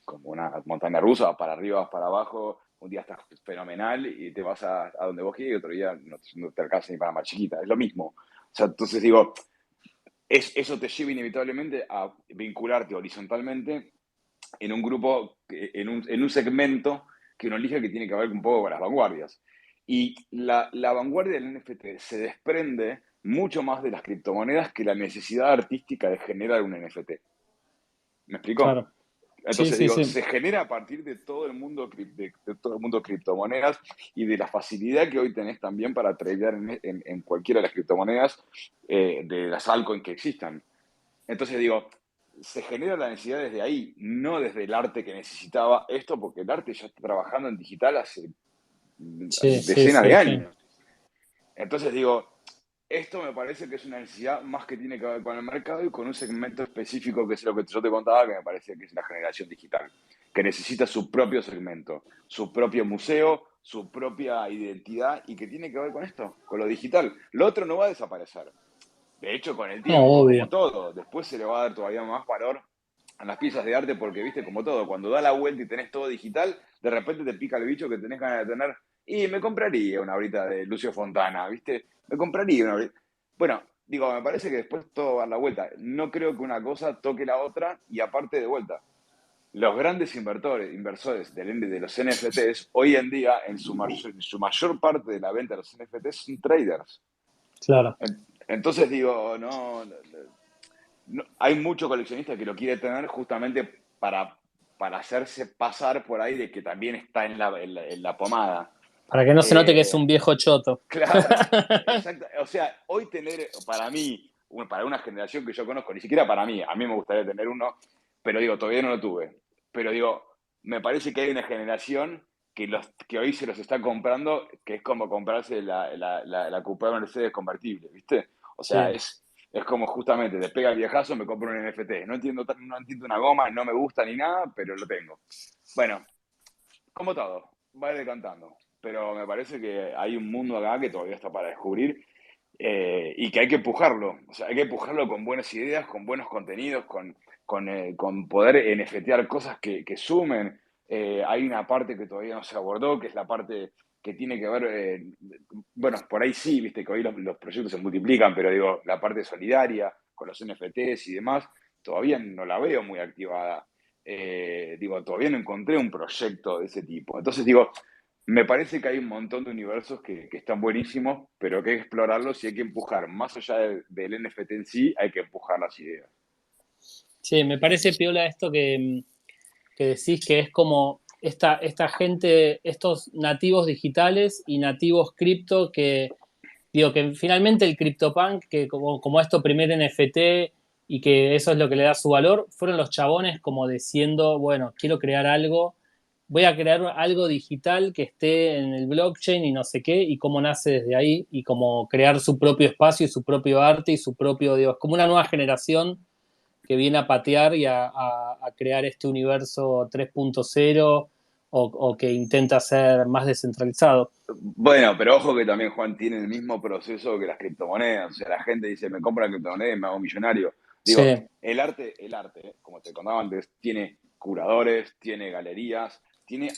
Como una montaña rusa, para arriba, vas para abajo. Un día estás fenomenal y te vas a donde vos quieres y otro día no te alcanza ni para más chiquita. Es lo mismo. O sea, entonces digo, eso te lleva inevitablemente a vincularte horizontalmente en un grupo, en un segmento que uno elige que tiene que ver un poco con las vanguardias. Y la vanguardia del NFT se desprende mucho más de las criptomonedas que la necesidad artística de generar un NFT. ¿Me explico? Claro. Sí, Entonces sí, digo, sí. se genera a partir de todo el mundo de todo el mundo criptomonedas y de la facilidad que hoy tenés también para tradear en cualquiera de las criptomonedas, de las altcoins que existan. Entonces digo, se genera la necesidad desde ahí, no desde el arte que necesitaba esto, porque el arte ya está trabajando en digital hace Sí, sí, decenas sí, de sí. años. Entonces digo, esto me parece que es una necesidad más que tiene que ver con el mercado y con un segmento específico que es lo que yo te contaba, que me parece que es la generación digital, que necesita su propio segmento, su propio museo, su propia identidad y que tiene que ver con esto, con lo digital. Lo otro no va a desaparecer. De hecho, con el No, tiempo, como obvio. todo, después se le va a dar todavía más valor a las piezas de arte porque, viste, como todo, cuando da la vuelta y tenés todo digital, de repente te pica el bicho que tenés ganas de tener. Y me compraría una horita de Lucio Fontana, ¿viste? Me compraría una horita. Bueno, digo, me parece que después todo va a dar la vuelta. No creo que una cosa toque la otra y aparte de vuelta. los grandes inversores de los NFTs, hoy en día, en su mayor parte de la venta de los NFTs son traders. Claro. Entonces digo, hay mucho coleccionista que lo quiere tener justamente para hacerse pasar por ahí de que también está en la pomada. Para que no se note que es un viejo choto. Claro, exacto. O sea, hoy tener, para mí, para una generación que yo conozco, ni siquiera para mí, a mí me gustaría tener uno, pero digo, todavía no lo tuve. Pero digo, me parece que hay una generación que hoy se los está comprando, que es como comprarse la Coupé Mercedes convertible, ¿viste? O sea, Sí. es como justamente, te pega el viejazo, me compro un NFT. No entiendo una goma, no me gusta ni nada, pero lo tengo. Bueno, como todo, va decantando. Pero me parece que hay un mundo acá que todavía está para descubrir y que hay que empujarlo. O sea, hay que empujarlo con buenas ideas, con buenos contenidos, con poder NFTear cosas que sumen. Hay una parte que todavía no se abordó, que es la parte que tiene que ver, bueno, por ahí sí, viste que hoy los proyectos se multiplican, pero digo, la parte solidaria con los NFTs y demás, todavía no la veo muy activada. Digo, todavía no encontré un proyecto de ese tipo. Entonces digo, me parece que hay un montón de universos que están buenísimos, pero que hay que explorarlos y hay que empujar. Más allá del NFT en sí, hay que empujar las ideas. Sí, me parece piola esto que decís que es como esta gente, estos nativos digitales y nativos cripto que, digo, que finalmente el CryptoPunk, que como esto primer NFT y que eso es lo que le da su valor, fueron los chabones como diciendo, bueno, quiero crear algo, voy a crear algo digital que esté en el blockchain y no sé qué, y cómo nace desde ahí, y como crear su propio espacio y su propio arte y su propio, digo, es como una nueva generación que viene a patear y a crear este universo 3.0 o que intenta ser más descentralizado. Bueno, pero ojo que también, Juan, tiene el mismo proceso que las criptomonedas. O sea, la gente dice, me compro la criptomoneda y me hago millonario. Digo, Sí, el arte, como te contaba antes, tiene curadores, tiene galerías,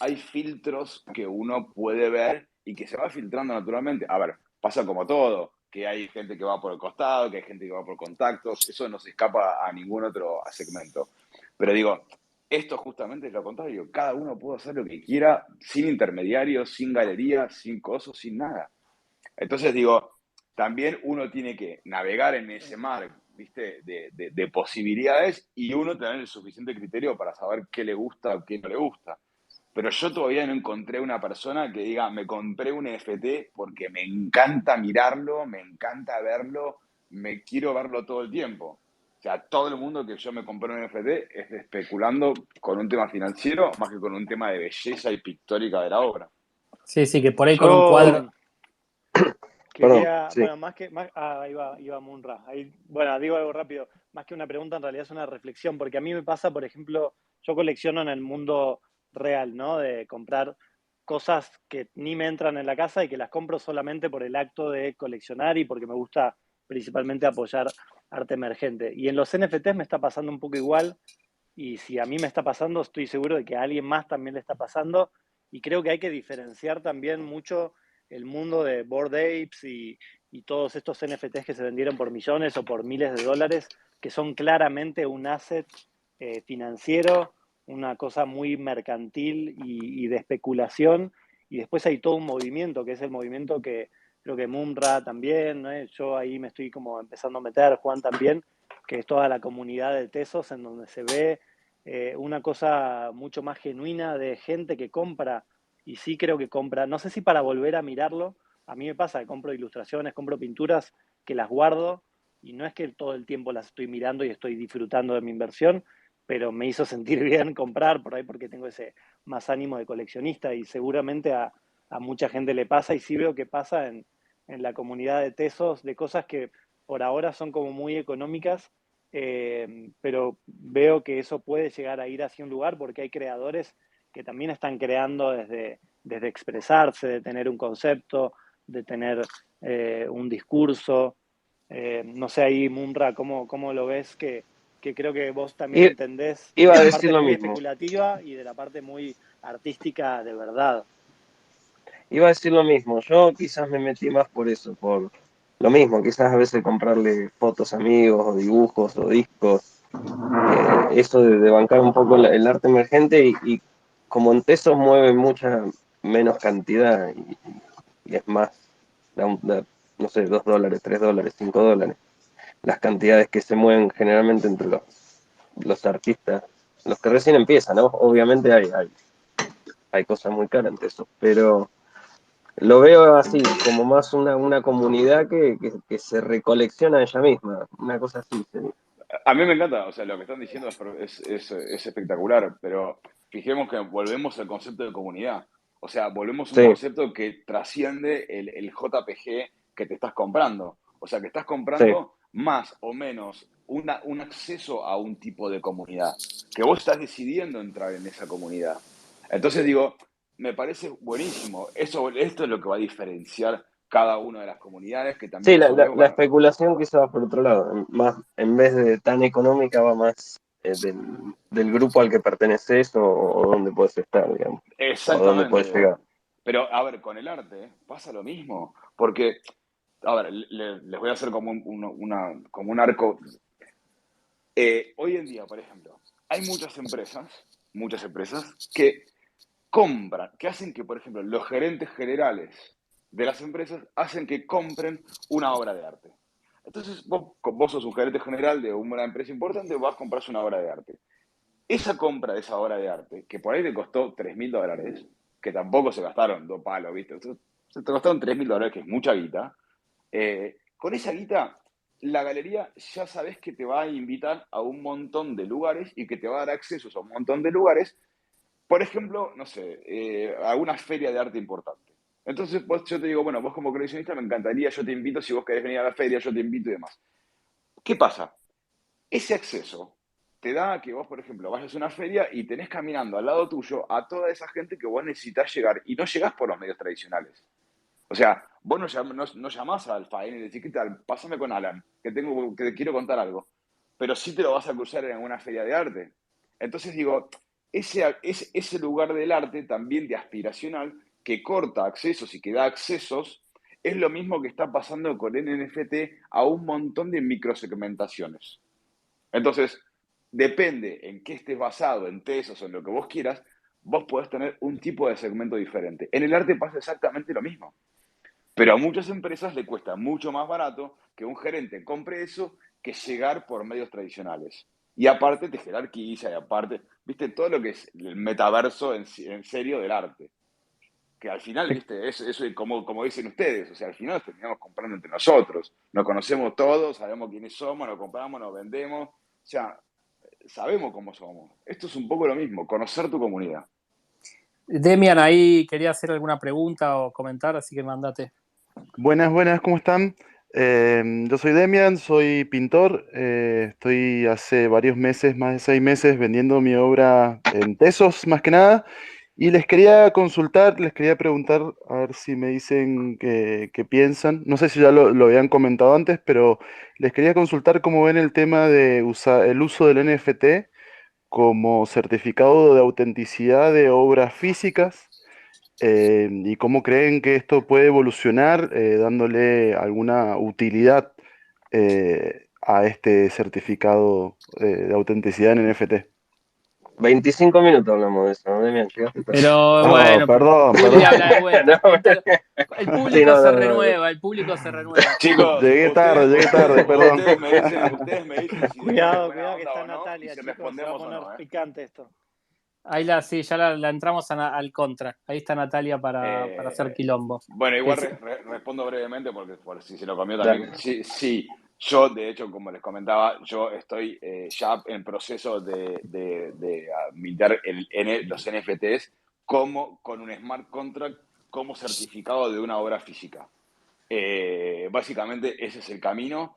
hay filtros que uno puede ver y que se va filtrando naturalmente. A ver, pasa como todo, que hay gente que va por el costado, que hay gente que va por contactos, eso no se escapa a ningún otro segmento. Pero digo, esto justamente es lo contrario. Cada uno puede hacer lo que quiera sin intermediarios, sin galerías, sin cosos, sin nada. Entonces digo, también uno tiene que navegar en ese mar, ¿viste? De posibilidades y uno tener el suficiente criterio para saber qué le gusta o qué no le gusta. Pero yo todavía no encontré una persona que diga, me compré un NFT porque me encanta mirarlo, me encanta verlo, me quiero verlo todo el tiempo. O sea, todo el mundo que yo me compré un NFT es especulando con un tema financiero más que con un tema de belleza y pictórica de la obra. sí, sí, que por ahí con un cuadro. Yo Perdón, quería, sí. bueno, ahí iba Munra. Ahí, bueno, digo algo rápido. Más que una pregunta, en realidad es una reflexión, porque a mí me pasa, por ejemplo, yo colecciono en el mundo real, ¿no? De comprar cosas que ni me entran en la casa y que las compro solamente por el acto de coleccionar y porque me gusta principalmente apoyar arte emergente. Y en los NFTs me está pasando un poco igual, y si a mí me está pasando, estoy seguro de que a alguien más también le está pasando, y creo que hay que diferenciar también mucho el mundo de Bored Apes y todos estos NFTs que se vendieron por millones o por miles de dólares, que son claramente un asset financiero, una cosa muy mercantil y de especulación, y después hay todo un movimiento, que es el movimiento que creo que Mumra también, ¿no? Yo ahí me estoy como empezando a meter, Juan también, que es toda la comunidad de Tesos, en donde se ve una cosa mucho más genuina de gente que compra, y sí creo que compra, no sé si para volver a mirarlo, a mí me pasa que compro ilustraciones, compro pinturas que las guardo, y no es que todo el tiempo las estoy mirando y estoy disfrutando de mi inversión, pero me hizo sentir bien comprar por ahí porque tengo ese más ánimo de coleccionista, y seguramente a mucha gente le pasa, y sí veo que pasa en la comunidad de Tesos, de cosas que por ahora son como muy económicas, pero veo que eso puede llegar a ir hacia un lugar porque hay creadores que también están creando desde expresarse, de tener un concepto, de tener un discurso. No sé ahí, Munra, ¿cómo lo ves? Que creo que vos también I- entendés Iba de a la decir parte lo muy mismo. especulativa y de la parte muy artística de verdad. Iba a decir lo mismo. Yo quizás me metí más por eso, por lo mismo. Quizás a veces comprarle fotos a amigos o dibujos o discos. eso de bancar un poco el arte emergente y como en Tesos mueve mucha menos cantidad y es más, no sé, $2, $3, $5, las cantidades que se mueven generalmente entre los artistas, los que recién empiezan, ¿no? Obviamente hay cosas muy caras en Tesos, pero lo veo así, como más una comunidad que se recolecciona ella misma, una cosa así sería. A mí me encanta, o sea, lo que están diciendo es espectacular, pero fijemos que volvemos al concepto de comunidad. O sea, volvemos a un Sí, concepto que trasciende el JPG que te estás comprando. O sea, que estás sí. comprando más o menos un acceso a un tipo de comunidad, que vos estás decidiendo entrar en esa comunidad. Entonces digo, me parece buenísimo. Esto es lo que va a diferenciar cada una de las comunidades, que también Sí, a su vez, la bueno, especulación quizá va por otro lado, más, en vez de tan económica va más del grupo al que perteneces o donde puedes estar, digamos, o dónde puedes exactamente. llegar. Pero, a ver, con el arte pasa lo mismo, porque, a ver, les voy a hacer como como un arco. Hoy en día, por ejemplo, hay muchas empresas que compran, que hacen que, por ejemplo, los gerentes generales de las empresas hacen que compren una obra de arte. Entonces, vos sos un gerente general de una empresa importante, vas a comprar una obra de arte. Esa compra de esa obra de arte, que por ahí te costó $3.000, que tampoco se gastaron 2 palos, ¿viste? Se te costaron $3.000, que es mucha guita. Con esa guita, la galería ya sabes que te va a invitar a un montón de lugares y que te va a dar accesos a un montón de lugares. Por ejemplo, no sé, a una feria de arte importante. Entonces, yo te digo, bueno, vos como coleccionista me encantaría, yo te invito, si vos querés venir a la feria, yo te invito y demás. ¿Qué pasa? Ese acceso te da a que vos, por ejemplo, vayas a una feria y tenés caminando al lado tuyo a toda esa gente que vos necesitas llegar y no llegás por los medios tradicionales. O sea, vos no llamás al Faen y le decís, ¿qué tal? Pásame con Alan, que te quiero contar algo. Pero sí te lo vas a cruzar en una feria de arte. Entonces digo, ese lugar del arte también de aspiracional que corta accesos y que da accesos, es lo mismo que está pasando con el NFT a un montón de microsegmentaciones. Entonces, depende en qué estés basado, en tesos o en lo que vos quieras, vos podés tener un tipo de segmento diferente. En el arte pasa exactamente lo mismo. Pero a muchas empresas le cuesta mucho más barato que un gerente compre eso que llegar por medios tradicionales. Y aparte te jerarquiza y aparte, viste, todo lo que es el metaverso en serio del arte. Que al final, viste, eso es como dicen ustedes, o sea, al final terminamos comprando entre nosotros. Nos conocemos todos, sabemos quiénes somos, nos compramos, nos vendemos. O sea, sabemos cómo somos. Esto es un poco lo mismo, conocer tu comunidad. Demian ahí quería hacer alguna pregunta o comentar, así que mandate. Buenas, buenas, ¿cómo están? Yo soy Demian, soy pintor. Estoy hace varios meses, más de 6 meses, vendiendo mi obra en pesos, más que nada. Y les quería consultar, les quería preguntar, a ver si me dicen qué piensan. No sé si ya lo habían comentado antes, pero les quería consultar cómo ven el tema de el uso del NFT como certificado de autenticidad de obras físicas, y cómo creen que esto puede evolucionar, dándole alguna utilidad a este certificado de autenticidad en NFT. 25 minutos hablamos de eso, ¿no, Demian? Llegaste tarde. Pero Oh, bueno, perdón, Juli perdón. habla de vuelta. No, El sí, público no, se no, no, renueva, el público se renueva, Juli. Chicos, Llegué tarde, perdón. ustedes me dicen si digo de Cuidado, buena cuidado que onda está o no y Natalia, si chicos, se va a respondemos o poner no, ¿eh? picante esto. Ahí sí, ya la entramos al contra. Ahí está Natalia para hacer quilombo. Bueno, Que igual sí. respondo brevemente porque por si se lo comió también. dale. Sí, sí, yo de hecho, como les comentaba, yo estoy ya en proceso de admitir los NFTs como con un smart contract como certificado de una obra física. Básicamente ese es el camino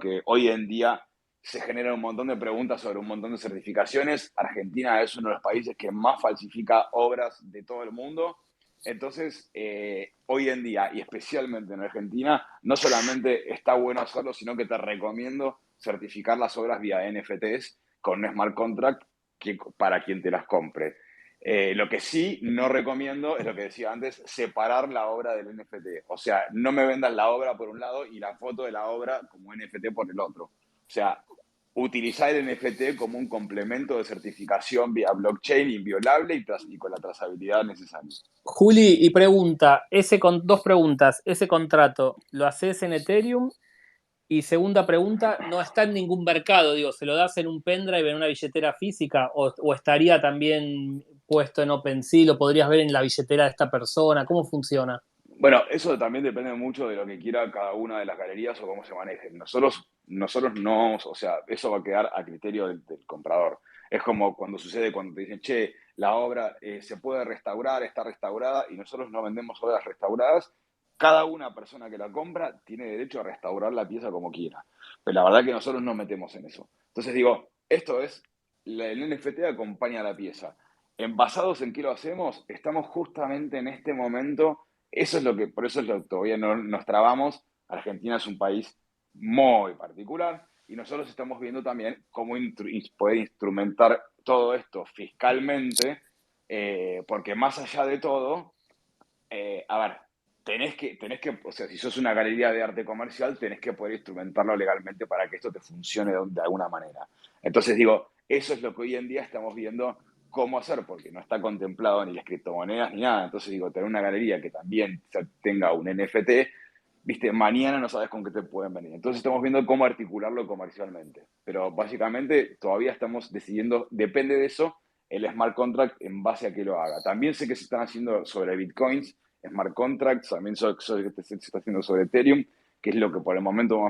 que hoy en día se genera un montón de preguntas sobre un montón de certificaciones. Argentina es uno de los países que más falsifica obras de todo el mundo. Entonces, hoy en día, y especialmente en Argentina, no solamente está bueno hacerlo, sino que te recomiendo certificar las obras vía NFTs con un smart contract para quien te las compre. Lo que sí no recomiendo es lo que decía antes, separar la obra del NFT. O sea, no me vendan la obra por un lado y la foto de la obra como NFT por el otro. O sea, utilizar el NFT como un complemento de certificación vía blockchain inviolable y con la trazabilidad necesaria. Juli, y pregunta, dos preguntas, ¿ese contrato lo haces en Ethereum? Y segunda pregunta, ¿no está en ningún mercado? Digo, ¿se lo das en un pendrive, en una billetera física? ¿O estaría también puesto en OpenSea? ¿Lo podrías ver en la billetera de esta persona? ¿Cómo funciona? Bueno, eso también depende mucho de lo que quiera cada una de las galerías o cómo se manejen. Nosotros no, o sea, eso va a quedar a criterio del comprador. Es como cuando sucede cuando te dicen, che, la obra se puede restaurar, está restaurada, y nosotros no vendemos obras restauradas. Cada una persona que la compra tiene derecho a restaurar la pieza como quiera. Pero la verdad que nosotros no metemos en eso. Entonces digo, el NFT acompaña a la pieza. Basados en qué lo hacemos, estamos justamente en este momento. Eso es lo que, por eso es lo que todavía no nos trabamos. Argentina es un país muy particular y nosotros estamos viendo también cómo poder instrumentar todo esto fiscalmente, porque más allá de todo, a ver, o sea, si sos una galería de arte comercial, tenés que poder instrumentarlo legalmente para que esto te funcione de alguna manera. Entonces digo, eso es lo que hoy en día estamos viendo cómo hacer, porque no está contemplado ni las criptomonedas ni nada. Entonces digo, tener una galería que también tenga un NFT, viste, mañana no sabes con qué te pueden venir. Entonces estamos viendo cómo articularlo comercialmente. Pero básicamente todavía estamos decidiendo, depende de eso, el smart contract en base a que lo haga. También sé que se están haciendo sobre bitcoins, smart contracts, también se está haciendo sobre Ethereum, que es lo que por el momento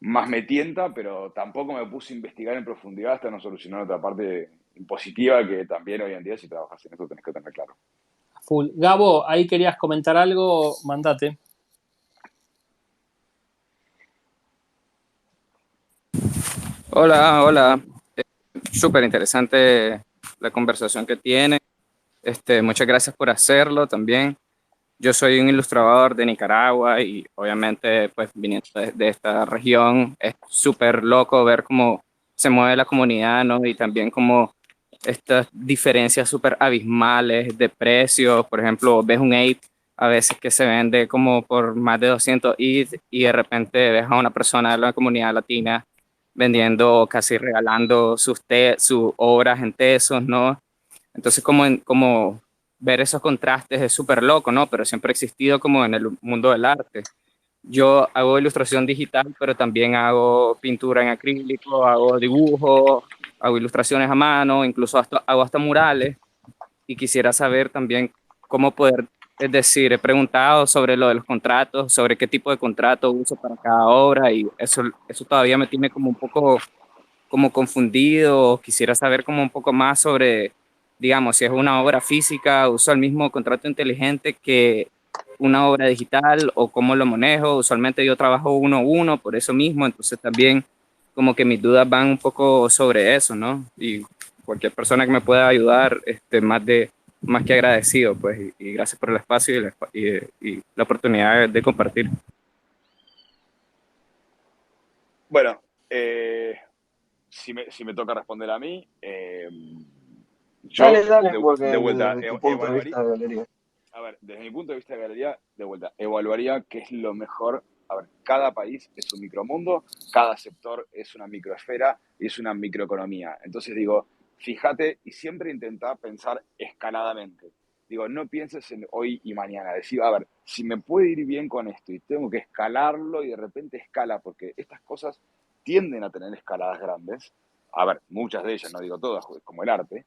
más me tienta, pero tampoco me puse a investigar en profundidad hasta no solucionar otra parte impositiva que también hoy en día, si trabajas en esto, tenés que tener claro. Full. Gabo, ahí querías comentar algo, mandate. Hola, hola. Súper interesante la conversación que tiene. Muchas gracias por hacerlo también. Yo soy un ilustrador de Nicaragua y obviamente pues viniendo de esta región es súper loco ver cómo se mueve la comunidad, ¿no? Y también como estas diferencias súper abismales de precios. Por ejemplo, ves un ape a veces que se vende como por más de 200 ETH y de repente ves a una persona de la comunidad latina vendiendo, casi regalando sus obras en tesos, ¿no? Entonces, como ver esos contrastes es súper loco, ¿no? Pero siempre ha existido como en el mundo del arte. Yo hago ilustración digital, pero también hago pintura en acrílico, hago dibujos, hago ilustraciones a mano, incluso hago hasta murales. Y quisiera saber también cómo poder, es decir, he preguntado sobre lo de los contratos, sobre qué tipo de contrato uso para cada obra y eso todavía me tiene como un poco como confundido. Quisiera saber como un poco más sobre, digamos, si es una obra física, uso el mismo contrato inteligente que una obra digital o cómo lo manejo. Usualmente yo trabajo uno a uno, por eso mismo, entonces también como que mis dudas van un poco sobre eso, ¿no? Y cualquier persona que me pueda ayudar, más que agradecido, pues, y gracias por el espacio y la oportunidad de compartir. Bueno, si me toca responder a mí, yo Dale, porque de vuelta desde tu punto de evaluaría. vista de galería. A ver, desde mi punto de vista de galería, de vuelta, evaluaría qué es lo mejor. A ver, cada país es un micromundo, cada sector es una microesfera y es una microeconomía. Entonces digo, fíjate y siempre intenta pensar escaladamente. Digo, no pienses en hoy y mañana. Decir, a ver, si me puede ir bien con esto y tengo que escalarlo y de repente escala, porque estas cosas tienden a tener escaladas grandes. A ver, muchas de ellas, no digo todas, como el arte,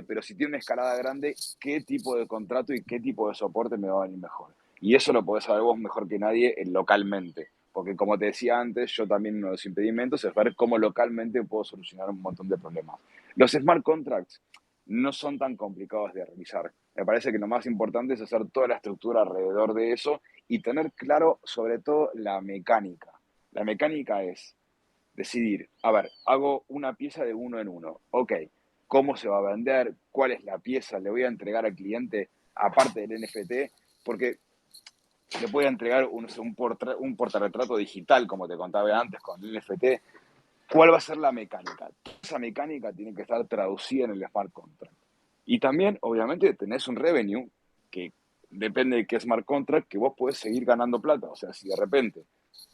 pero si tiene una escalada grande, ¿qué tipo de contrato y qué tipo de soporte me va a venir mejor? Y eso lo podés saber vos mejor que nadie localmente. Porque como te decía antes, yo también uno de los impedimentos es ver cómo localmente puedo solucionar un montón de problemas. Los smart contracts no son tan complicados de realizar. Me parece que lo más importante es hacer toda la estructura alrededor de eso y tener claro sobre todo la mecánica. La mecánica es decidir, a ver, hago una pieza de uno en uno. Ok, ¿cómo se va a vender? ¿Cuál es la pieza? ¿Le voy a entregar al cliente aparte del NFT? Porque le voy a entregar un portarretrato digital, como te contaba antes, con el NFT. ¿Cuál va a ser la mecánica? Esa mecánica tiene que estar traducida en el smart contract. Y también, obviamente, tenés un revenue que depende de qué smart contract, que vos podés seguir ganando plata. O sea, si de repente,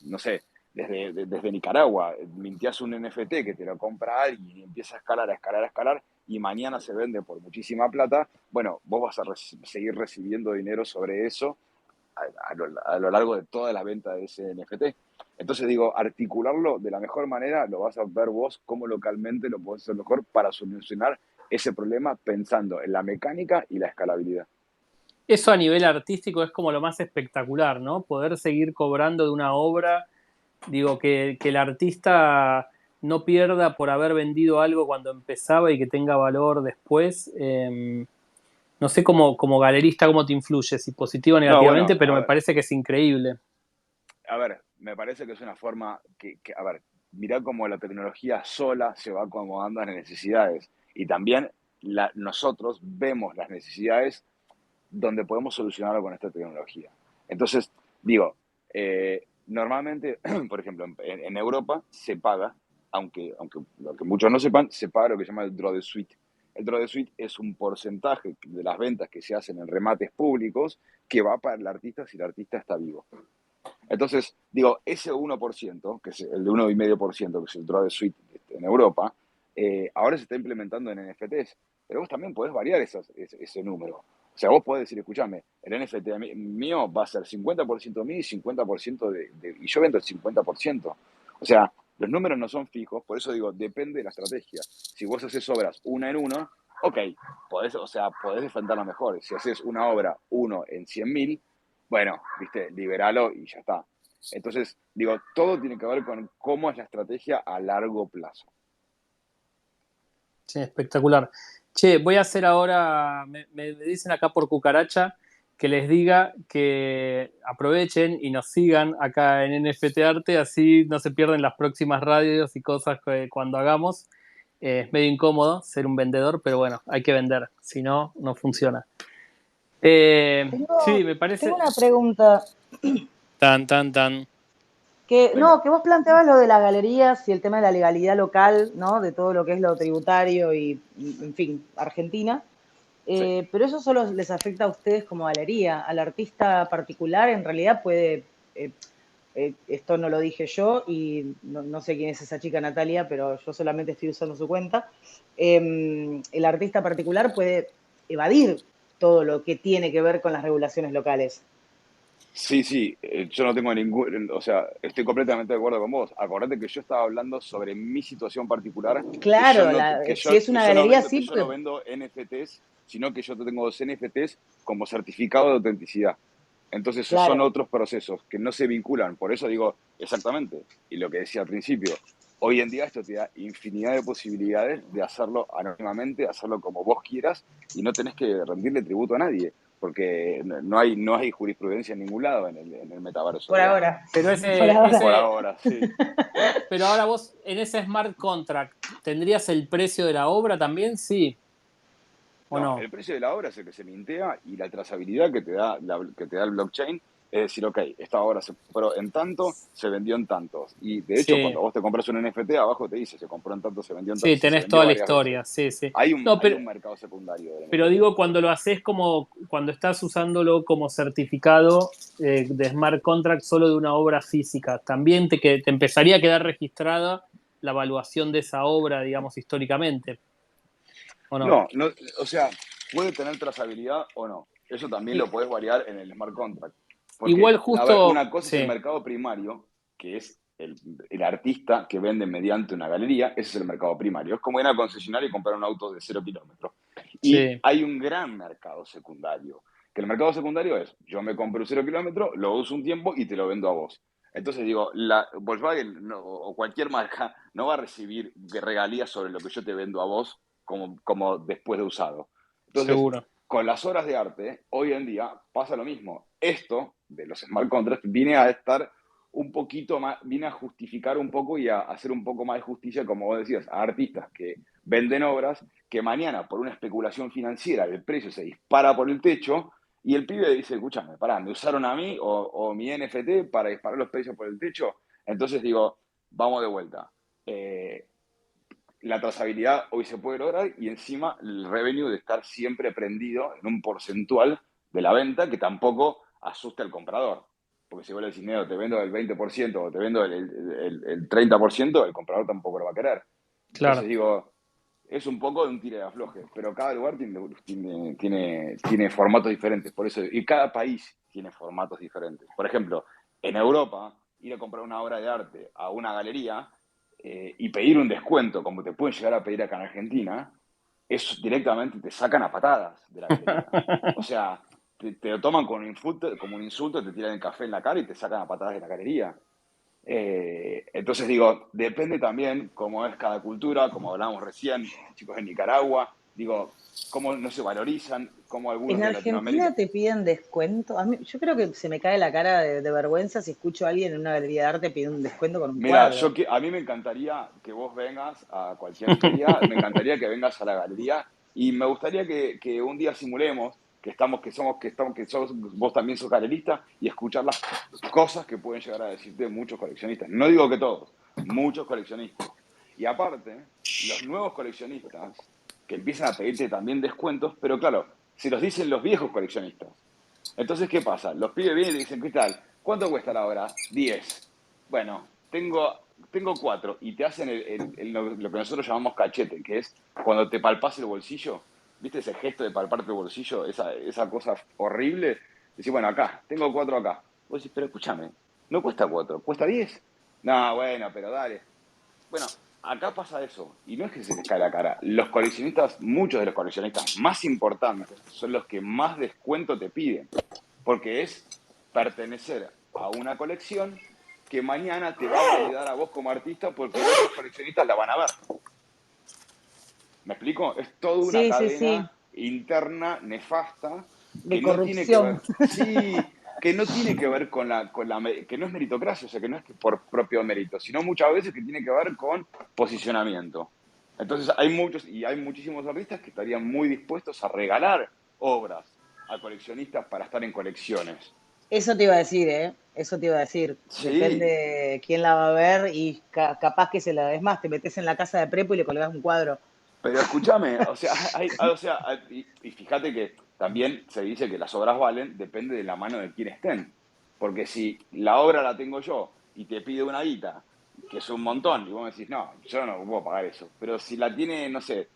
no sé, desde Nicaragua, mintías un NFT que te lo compra alguien y empieza a escalar, a escalar, a escalar, y mañana se vende por muchísima plata, bueno, vos vas a seguir recibiendo dinero sobre eso a lo largo de toda la venta de ese NFT. Entonces digo, articularlo de la mejor manera, lo vas a ver vos cómo localmente lo podés hacer mejor para solucionar ese problema pensando en la mecánica y la escalabilidad. Eso a nivel artístico es como lo más espectacular, ¿no? Poder seguir cobrando de una obra, digo, que el artista no pierda por haber vendido algo cuando empezaba y que tenga valor después. No sé como galerista cómo te influye, si positivo o No, negativamente, bueno, pero me parece que es increíble. a ver, me parece que es una forma a ver, mirá cómo la tecnología sola se va acomodando a las necesidades. Y también nosotros vemos las necesidades donde podemos solucionarlo con esta tecnología. Entonces, digo, normalmente, por ejemplo, en Europa se paga, aunque lo que muchos no sepan, se paga lo que se llama el draw de suite. El draw de suite es un porcentaje de las ventas que se hacen en remates públicos que va para el artista si el artista está vivo. Entonces, digo, ese 1%, que es el de 1,5%, que es el draw de suite en Europa, ahora se está implementando en NFTs, pero vos también podés variar ese número. O sea, vos podés decir, escúchame, el NFT mío va a ser 50% mío y 50% y yo vendo el 50%. O sea, los números no son fijos, por eso digo, depende de la estrategia. Si vos haces obras una en uno, ok, podés defenderla mejor. Si haces una obra 1 en 100.000, bueno, viste, liberalo y ya está. Entonces, digo, todo tiene que ver con cómo es la estrategia a largo plazo. Sí, espectacular. Che, voy a hacer ahora, me dicen acá por cucaracha, que les diga que aprovechen y nos sigan acá en NFT Arte, así no se pierden las próximas radios y cosas que cuando hagamos. Es medio incómodo ser un vendedor, pero bueno, hay que vender, si no, no funciona. Sí, me parece. Tengo una pregunta. Tan. No, que vos planteabas lo de las galerías y el tema de la legalidad local, ¿no? De todo lo que es lo tributario y en fin, Argentina. Sí. Pero eso solo les afecta a ustedes como galería. Al artista particular, en realidad puede. Esto no lo dije yo y no sé quién es esa chica Natalia, pero yo solamente estoy usando su cuenta. El artista particular puede evadir todo lo que tiene que ver con las regulaciones locales. Sí, yo no tengo ningún, o sea, estoy completamente de acuerdo con vos. Acordate que yo estaba hablando sobre mi situación particular, Claro, si es que una yo no galería, vendo, que sí, yo no porque. vendo NFTs, sino que yo tengo los NFTs como certificado de autenticidad. Entonces, son Claro. otros procesos que no se vinculan. Por eso digo, exactamente, y lo que decía al principio, hoy en día esto te da infinidad de posibilidades de hacerlo anónimamente, hacerlo como vos quieras, y no tenés que rendirle tributo a nadie, porque no hay jurisprudencia en ningún lado en el metaverso, Por digamos. ahora. Pero Por ahora. Por ahora, sí. pero ahora vos en ese smart contract, ¿tendrías el precio de la obra también? Sí. ¿O No, no? el precio de la obra es el que se mintea y la trazabilidad que te da, que te da el blockchain es decir, ok, esta obra se compró en tanto, se vendió en tantos. Y de hecho, Sí. cuando vos te compras un NFT, abajo te dice, se compró en tanto, se vendió en Sí, tanto, se tenés vendió toda la varias veces. historia, sí. No, Hay un mercado secundario del pero NFT. digo, cuando lo haces como, cuando estás usándolo como certificado de smart contract solo de una obra física, también te empezaría a quedar registrada la evaluación de esa obra, digamos, históricamente, ¿o no? No, o sea, puede tener trazabilidad o no. Eso también lo I- puedes variar en el smart contract. Porque, Igual a ver, justo, una cosa es el sí, mercado primario, que es el artista que vende mediante una galería, ese es el mercado primario. Es como ir a una concesionaria y comprar un auto de 0 kilómetros. Y sí, hay un gran mercado secundario, que el mercado secundario es, yo me compro un 0 kilómetro, lo uso un tiempo y te lo vendo a vos. Entonces digo, la Volkswagen o cualquier marca no va a recibir regalías sobre lo que yo te vendo a vos como después de usado. Entonces, seguro. con las obras de arte, hoy en día pasa lo mismo. Esto de los smart contracts viene a estar un poquito más, viene a justificar un poco y a hacer un poco más de justicia, como vos decías, a artistas que venden obras que mañana, por una especulación financiera, el precio se dispara por el techo y el pibe dice, escúchame, pará, me usaron a mí o mi NFT para disparar los precios por el techo. Entonces digo, vamos de vuelta. La trazabilidad hoy se puede lograr y encima el revenue de estar siempre prendido en un porcentual de la venta que tampoco asuste al comprador. porque si vos le decís, "Neo, te vendo el 20% o te vendo el 30%, el comprador tampoco lo va a querer. Claro. Entonces digo, es un poco de un tire de afloje, pero cada lugar tiene formatos diferentes, por eso, y cada país tiene formatos diferentes. Por ejemplo, en Europa, ir a comprar una obra de arte a una galería y pedir un descuento, como te pueden llegar a pedir acá en Argentina, eso directamente te sacan a patadas de la galería. O sea, te lo toman como un insulto, te tiran el café en la cara y te sacan a patadas de la galería. Entonces digo, depende también cómo es cada cultura, como hablábamos recién, chicos en Nicaragua, digo, cómo no se valorizan, cómo algunos ¿En de Latinoamérica. Argentina te piden descuento? Yo creo que se me cae la cara de vergüenza si escucho a alguien en una galería de arte pedir un descuento con un Mira, cuadro. a mí me encantaría que vos vengas a cualquier feria, me encantaría que vengas a la galería y me gustaría que un día simulemos que sos, vos también sos galerista y escuchar las cosas que pueden llegar a decirte muchos coleccionistas. No digo que todos, muchos coleccionistas. Y aparte, los nuevos coleccionistas que empiezan a pedirte también descuentos, pero claro, si los dicen los viejos coleccionistas. Entonces, ¿qué pasa? Los pibes vienen y le dicen, ¿qué tal? ¿Cuánto cuesta la hora? 10. Bueno, tengo 4 y te hacen lo que nosotros llamamos cachete, que es cuando te palpas el bolsillo, ¿viste ese gesto de palparte el bolsillo? Esa cosa horrible. Decís, bueno, acá, tengo 4 acá. Vos decís, pero escúchame, no cuesta 4, cuesta 10. No, bueno, pero dale. Bueno, acá pasa eso, y no es que se les cae la cara. Los coleccionistas, muchos de los coleccionistas más importantes, son los que más descuento te piden, porque es pertenecer a una colección que mañana te va a validar a vos como artista porque otros coleccionistas la van a ver. ¿Me explico? Es toda una Sí, sí, sí, cadena interna nefasta de que no tiene que corrupción. ver, sí, que no tiene que ver que no es meritocracia, o sea, que no es que por propio mérito, sino muchas veces que tiene que ver con posicionamiento. Entonces hay muchísimos artistas que estarían muy dispuestos a regalar obras a coleccionistas para estar en colecciones. Eso te iba a decir, ¿eh? Eso te iba a decir. Sí, Depende quién la va a ver y capaz que se la des más. Te metes en la casa de Prepo y le colgás un cuadro. pero escúchame, o sea, y fíjate que también se dice que las obras valen, depende de la mano de quien estén. Porque si la obra la tengo yo y te pido una guita, que es un montón, y vos me decís, no, yo no puedo pagar eso. Pero si la tiene, no sé,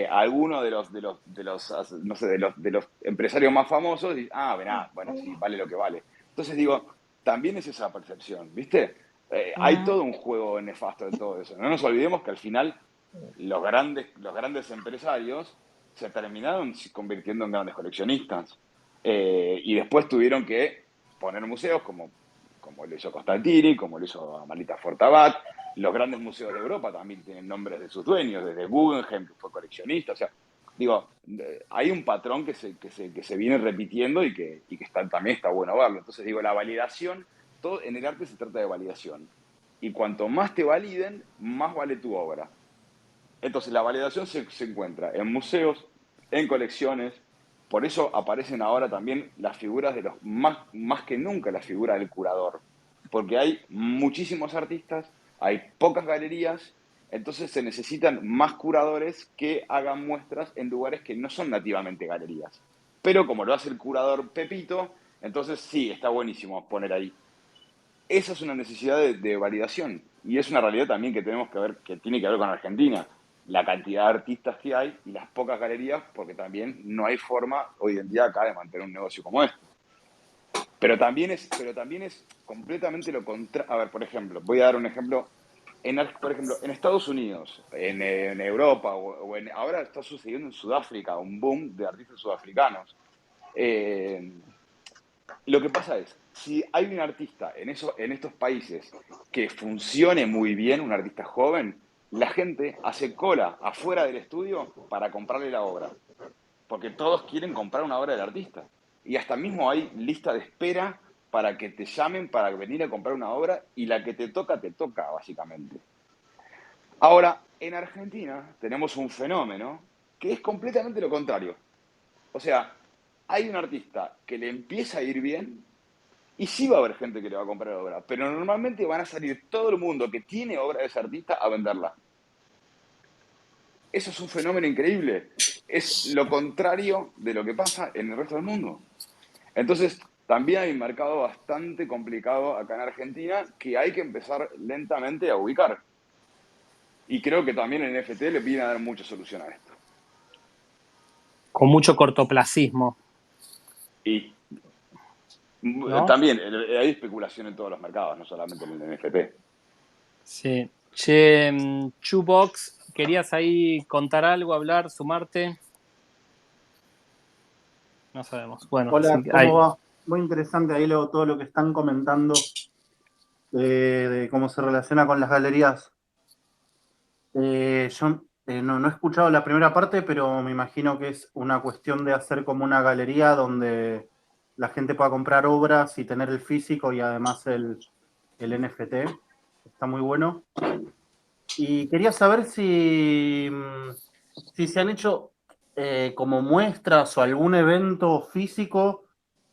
alguno no sé, de los empresarios más famosos, y, verá, bueno, sí, vale lo que vale. Entonces digo, también es esa percepción, ¿viste? Hay Ah, todo un juego nefasto de todo eso. No nos olvidemos que al final los grandes empresarios se terminaron convirtiendo en grandes coleccionistas. Y después tuvieron que poner museos como lo hizo Constantini, como lo hizo Amalita Fortabat. Los grandes museos de Europa también tienen nombres de sus dueños, desde Guggenheim, que fue coleccionista. O sea, digo, hay un patrón que se viene repitiendo y que también está bueno verlo. Entonces, digo, la validación, todo en el arte se trata de validación. Y cuanto más te validen, más vale tu obra. Entonces, la validación se encuentra en museos, en colecciones, por eso aparecen ahora también las figuras de más que nunca la figura del curador, porque hay muchísimos artistas, hay pocas galerías, entonces se necesitan más curadores que hagan muestras en lugares que no son nativamente galerías. Pero como lo hace el curador Pepito, entonces sí, está buenísimo poner ahí. Esa es una necesidad de validación y es una realidad también que tenemos que ver, que tiene que ver con Argentina, la cantidad de artistas que hay y las pocas galerías, porque también no hay forma hoy en día acá de mantener un negocio como este. Pero también es completamente lo contrario. A ver, por ejemplo, voy a dar un ejemplo. Por ejemplo, en Estados Unidos, en Europa, ahora está sucediendo en Sudáfrica un boom de artistas sudafricanos. Eh, lo que pasa es, si hay un artista en estos países que funcione muy bien, un artista joven, la gente hace cola afuera del estudio para comprarle la obra, porque todos quieren comprar una obra del artista. Y hasta mismo hay lista de espera para que te llamen para venir a comprar una obra y la que te toca, básicamente. Ahora, en Argentina tenemos un fenómeno que es completamente lo contrario. O sea, hay un artista que le empieza a ir bien y sí va a haber gente que le va a comprar la obra, pero normalmente van a salir todo el mundo que tiene obra de ese artista a venderla. Eso es un fenómeno increíble. Es lo contrario de lo que pasa en el resto del mundo. Entonces, también hay un mercado bastante complicado acá en Argentina que hay que empezar lentamente a ubicar. Y creo que también en NFT le viene a dar mucha solución a esto. Con mucho cortoplacismo, Y ¿no? también hay especulación en todos los mercados, no solamente en el NFT. Sí. Che, Chubox, ¿querías ahí contar algo, hablar, sumarte? No sabemos. Bueno, Hola, sí, ¿cómo va? Muy interesante ahí todo lo que están comentando de cómo se relaciona con las galerías. Yo no he escuchado la primera parte, pero me imagino que es una cuestión de hacer como una galería donde la gente pueda comprar obras y tener el físico y además el NFT. Está muy bueno. Y quería saber si se han hecho como muestras o algún evento físico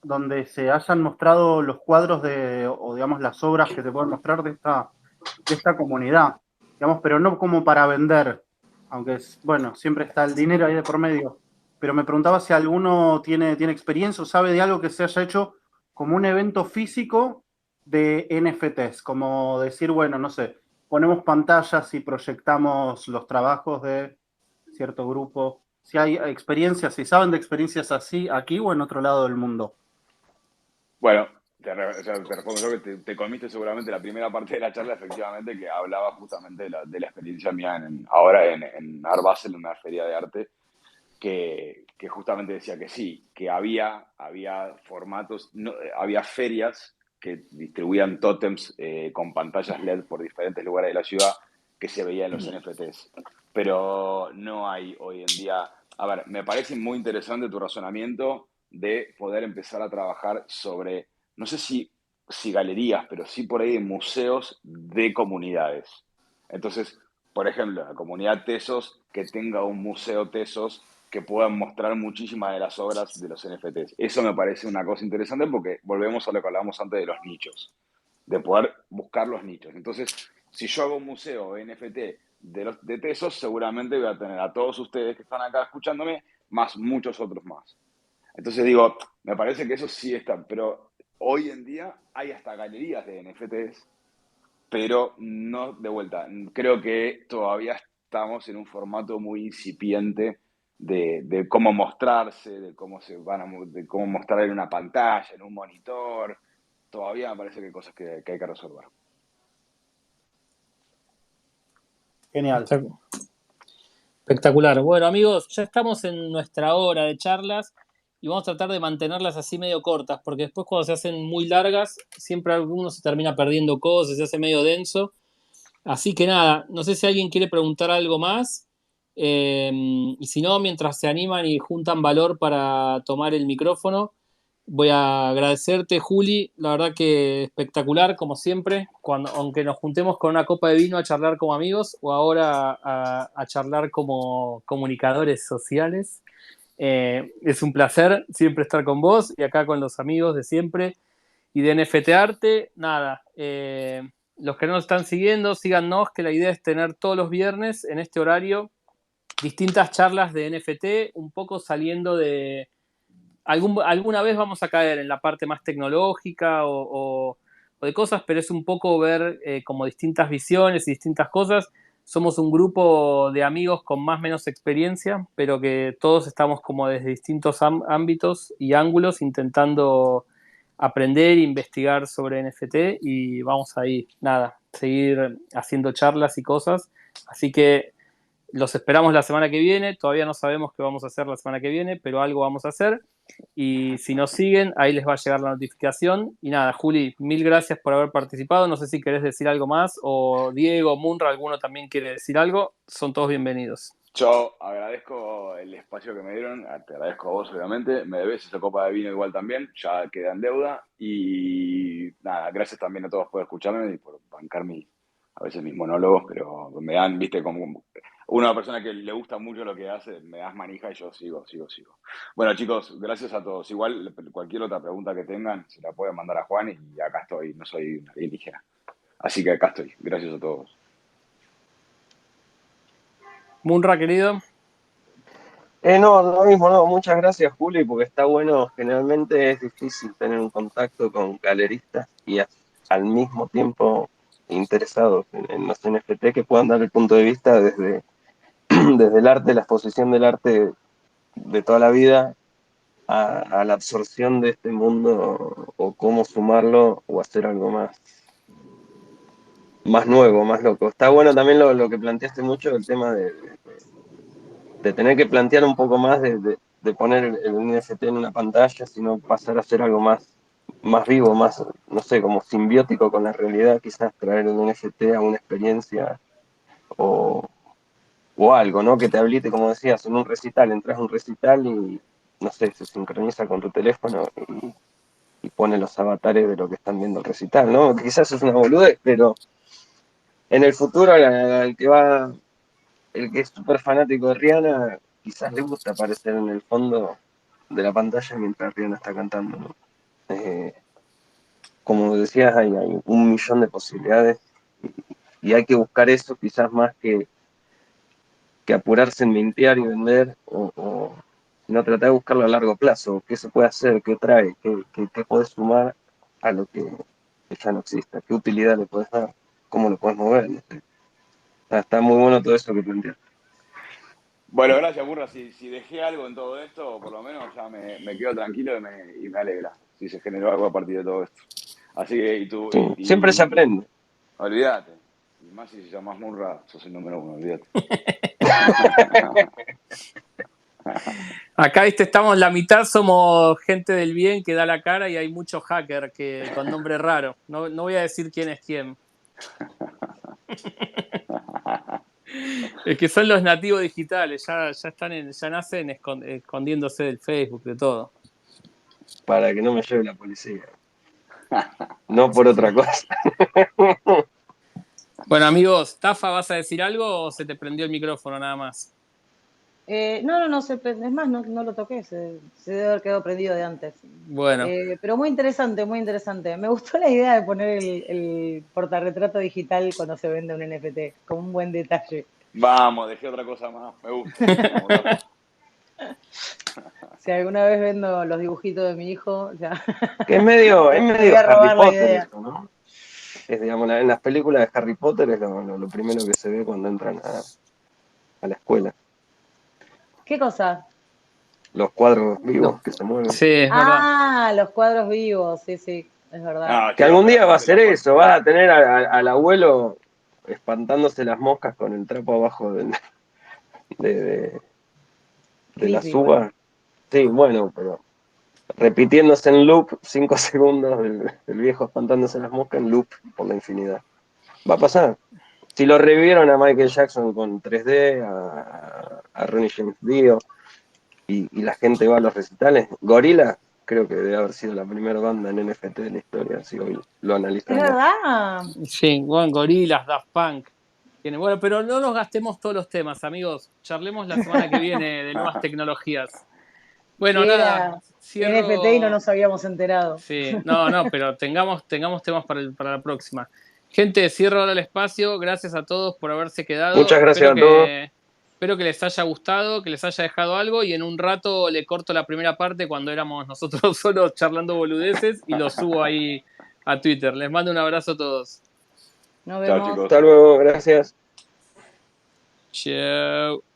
donde se hayan mostrado los cuadros o digamos las obras que te pueden mostrar de esta comunidad, digamos, pero no como para vender, aunque bueno, siempre está el dinero ahí de por medio. Pero me preguntaba si alguno tiene experiencia o sabe de algo que se haya hecho como un evento físico de NFTs, como decir, bueno, no sé, ponemos pantallas y proyectamos los trabajos de cierto grupo. Si hay experiencias, si saben de experiencias así aquí o en otro lado del mundo. Bueno, te respondo yo que te comiste seguramente la primera parte de la charla, efectivamente, que hablaba justamente de la experiencia mía ahora en Art Basel, en una feria de arte, que justamente decía que sí, que había formatos, había ferias que distribuían tótems con pantallas LED por diferentes lugares de la ciudad que se veía en los NFTs. Pero no hay hoy en día. A ver, me parece muy interesante tu razonamiento de poder empezar a trabajar sobre, no sé si galerías, pero sí por ahí museos de comunidades. Entonces, por ejemplo, la comunidad Tesos que tenga un museo Tesos que puedan mostrar muchísimas de las obras de los NFTs. Eso me parece una cosa interesante porque volvemos a lo que hablábamos antes de los nichos, de poder buscar los nichos. Entonces, si yo hago un museo NFT de Tesos, seguramente voy a tener a todos ustedes que están acá escuchándome, más muchos otros más. Entonces digo, me parece que eso sí está, pero hoy en día hay hasta galerías de NFTs, pero no de vuelta. Creo que todavía estamos en un formato muy incipiente de cómo mostrarse, de cómo mostrar en una pantalla, en un monitor. Todavía me parece que hay cosas que hay que resolver. Genial. Espectacular. Bueno, amigos, ya estamos en nuestra hora de charlas y vamos a tratar de mantenerlas así medio cortas, porque después cuando se hacen muy largas, siempre alguno se termina perdiendo cosas, se hace medio denso. Así que nada, no sé si alguien quiere preguntar algo más. Y si no, mientras se animan y juntan valor para tomar el micrófono, voy a agradecerte, Juli. La verdad que espectacular, como siempre. Aunque nos juntemos con una copa de vino a charlar como amigos o ahora a charlar como comunicadores sociales. Es un placer siempre estar con vos y acá con los amigos de siempre y de NFT Arte. Nada, los que no nos están siguiendo, síganos, que la idea es tener todos los viernes en este horario distintas charlas de NFT, un poco saliendo de... alguna vez vamos a caer en la parte más tecnológica o de cosas, pero es un poco ver como distintas visiones y distintas cosas. Somos un grupo de amigos con más o menos experiencia, pero que todos estamos como desde distintos ámbitos y ángulos intentando aprender e investigar sobre NFT y vamos ahí, nada, seguir haciendo charlas y cosas. Así que los esperamos la semana que viene. Todavía no sabemos qué vamos a hacer la semana que viene, pero algo vamos a hacer. Y si nos siguen, ahí les va a llegar la notificación. Y nada, Juli, mil gracias por haber participado. No sé si querés decir algo más, o Diego, Munra, alguno también quiere decir algo. Son todos bienvenidos. Yo agradezco el espacio que me dieron, te agradezco a vos obviamente, me debes esa copa de vino igual también, ya queda en deuda y nada, gracias también a todos por escucharme y por bancar a veces mis monólogos, pero me dan, viste, como una persona que le gusta mucho lo que hace, me das manija y yo sigo. Bueno chicos, gracias a todos, igual cualquier otra pregunta que tengan, se la pueden mandar a Juan y acá estoy, no soy una alienígena, así que acá estoy, gracias a todos. Munra, querido. No, lo mismo, no. Muchas gracias, Juli, porque está bueno. Generalmente es difícil tener un contacto con galeristas y al mismo tiempo interesados en los NFT que puedan dar el punto de vista desde, desde el arte, la exposición del arte de toda la vida a la absorción de este mundo o cómo sumarlo o hacer algo más nuevo, más loco. Está bueno también lo que planteaste mucho, el tema de tener que plantear un poco más de poner el NFT en una pantalla, sino pasar a hacer algo más vivo, más, no sé, como simbiótico con la realidad, quizás traer un NFT a una experiencia o, o algo, ¿no? Que te habilite, como decías, en un recital, entras a un recital y, no sé, se sincroniza con tu teléfono y pone los avatares de lo que están viendo el recital, ¿no? Quizás es una boludez, pero en el futuro el que va, el que es súper fanático de Rihanna, quizás le gusta aparecer en el fondo de la pantalla mientras Rihanna está cantando, ¿no? Eh, Como decías, hay un millón de posibilidades y hay que buscar eso quizás más que apurarse en mintear y vender o sino tratar de buscarlo a largo plazo, qué se puede hacer, qué trae, qué puedes sumar a lo que ya no exista, qué utilidad le puedes dar, cómo lo puedes mover. No sé. Está muy bueno todo eso que planteas. Bueno, gracias, Burra. Si dejé algo en todo esto, por lo menos ya me quedo tranquilo y me alegra si se generó algo a partir de todo esto. Así que, Sí, siempre se aprende. olvídate. Y más si se llamas Murra, sos el número uno, olvídate. Acá, viste, estamos la mitad, somos gente del bien que da la cara y hay muchos hackers con nombre raro. No voy a decir quién es quién. Es que son los nativos digitales, ya nacen escondiéndose del Facebook, de todo. Para que no me lleve la policía. No por otra cosa. Bueno, amigos, Tafa, ¿vas a decir algo o se te prendió el micrófono nada más? No, es más, no lo toqué, se debe haber quedado prendido de antes. Bueno, Pero muy interesante, muy interesante. Me gustó la idea de poner el portarretrato digital cuando se vende un NFT, como un buen detalle. Vamos, dejé otra cosa más. Me gusta. Vamos, Si alguna vez vendo los dibujitos de mi hijo, ya Que es medio te voy a Harry robar la Potter idea. eso, ¿no? Es, digamos, en las películas de Harry Potter es lo primero que se ve cuando entran a la escuela. ¿Qué cosa? Los cuadros vivos que se mueven. sí, es verdad. Los cuadros vivos, sí, es verdad. no, Que chicos, algún pero día va a aparte ser eso, vas a tener al abuelo espantándose las moscas con el trapo abajo de, de Creepy las igual. uvas. Sí, bueno, pero repitiéndose en loop 5 segundos del viejo espantándose las moscas en loop por la infinidad. Va a pasar. Si lo revivieron a Michael Jackson con 3D, a Ronnie James Dio, y la gente va a los recitales, Gorilla creo que debe haber sido la primera banda en NFT de la historia, si hoy lo Es analizamos. verdad. Sí, bueno, Gorilas, Daft Punk. Bueno, pero no nos gastemos todos los temas, amigos. Charlemos la semana que viene de nuevas tecnologías. Bueno, Que nada, era NFT y no cierro. nos habíamos enterado. Sí, no, pero tengamos temas para la próxima. Gente, cierro ahora el espacio. Gracias a todos por haberse quedado. Muchas gracias a todos. Espero que les haya gustado, que les haya dejado algo y en un rato le corto la primera parte cuando éramos nosotros solos charlando boludeces y lo subo ahí a Twitter. Les mando un abrazo a todos. Nos Chao, vemos. chicos. Hasta luego, gracias. Chao.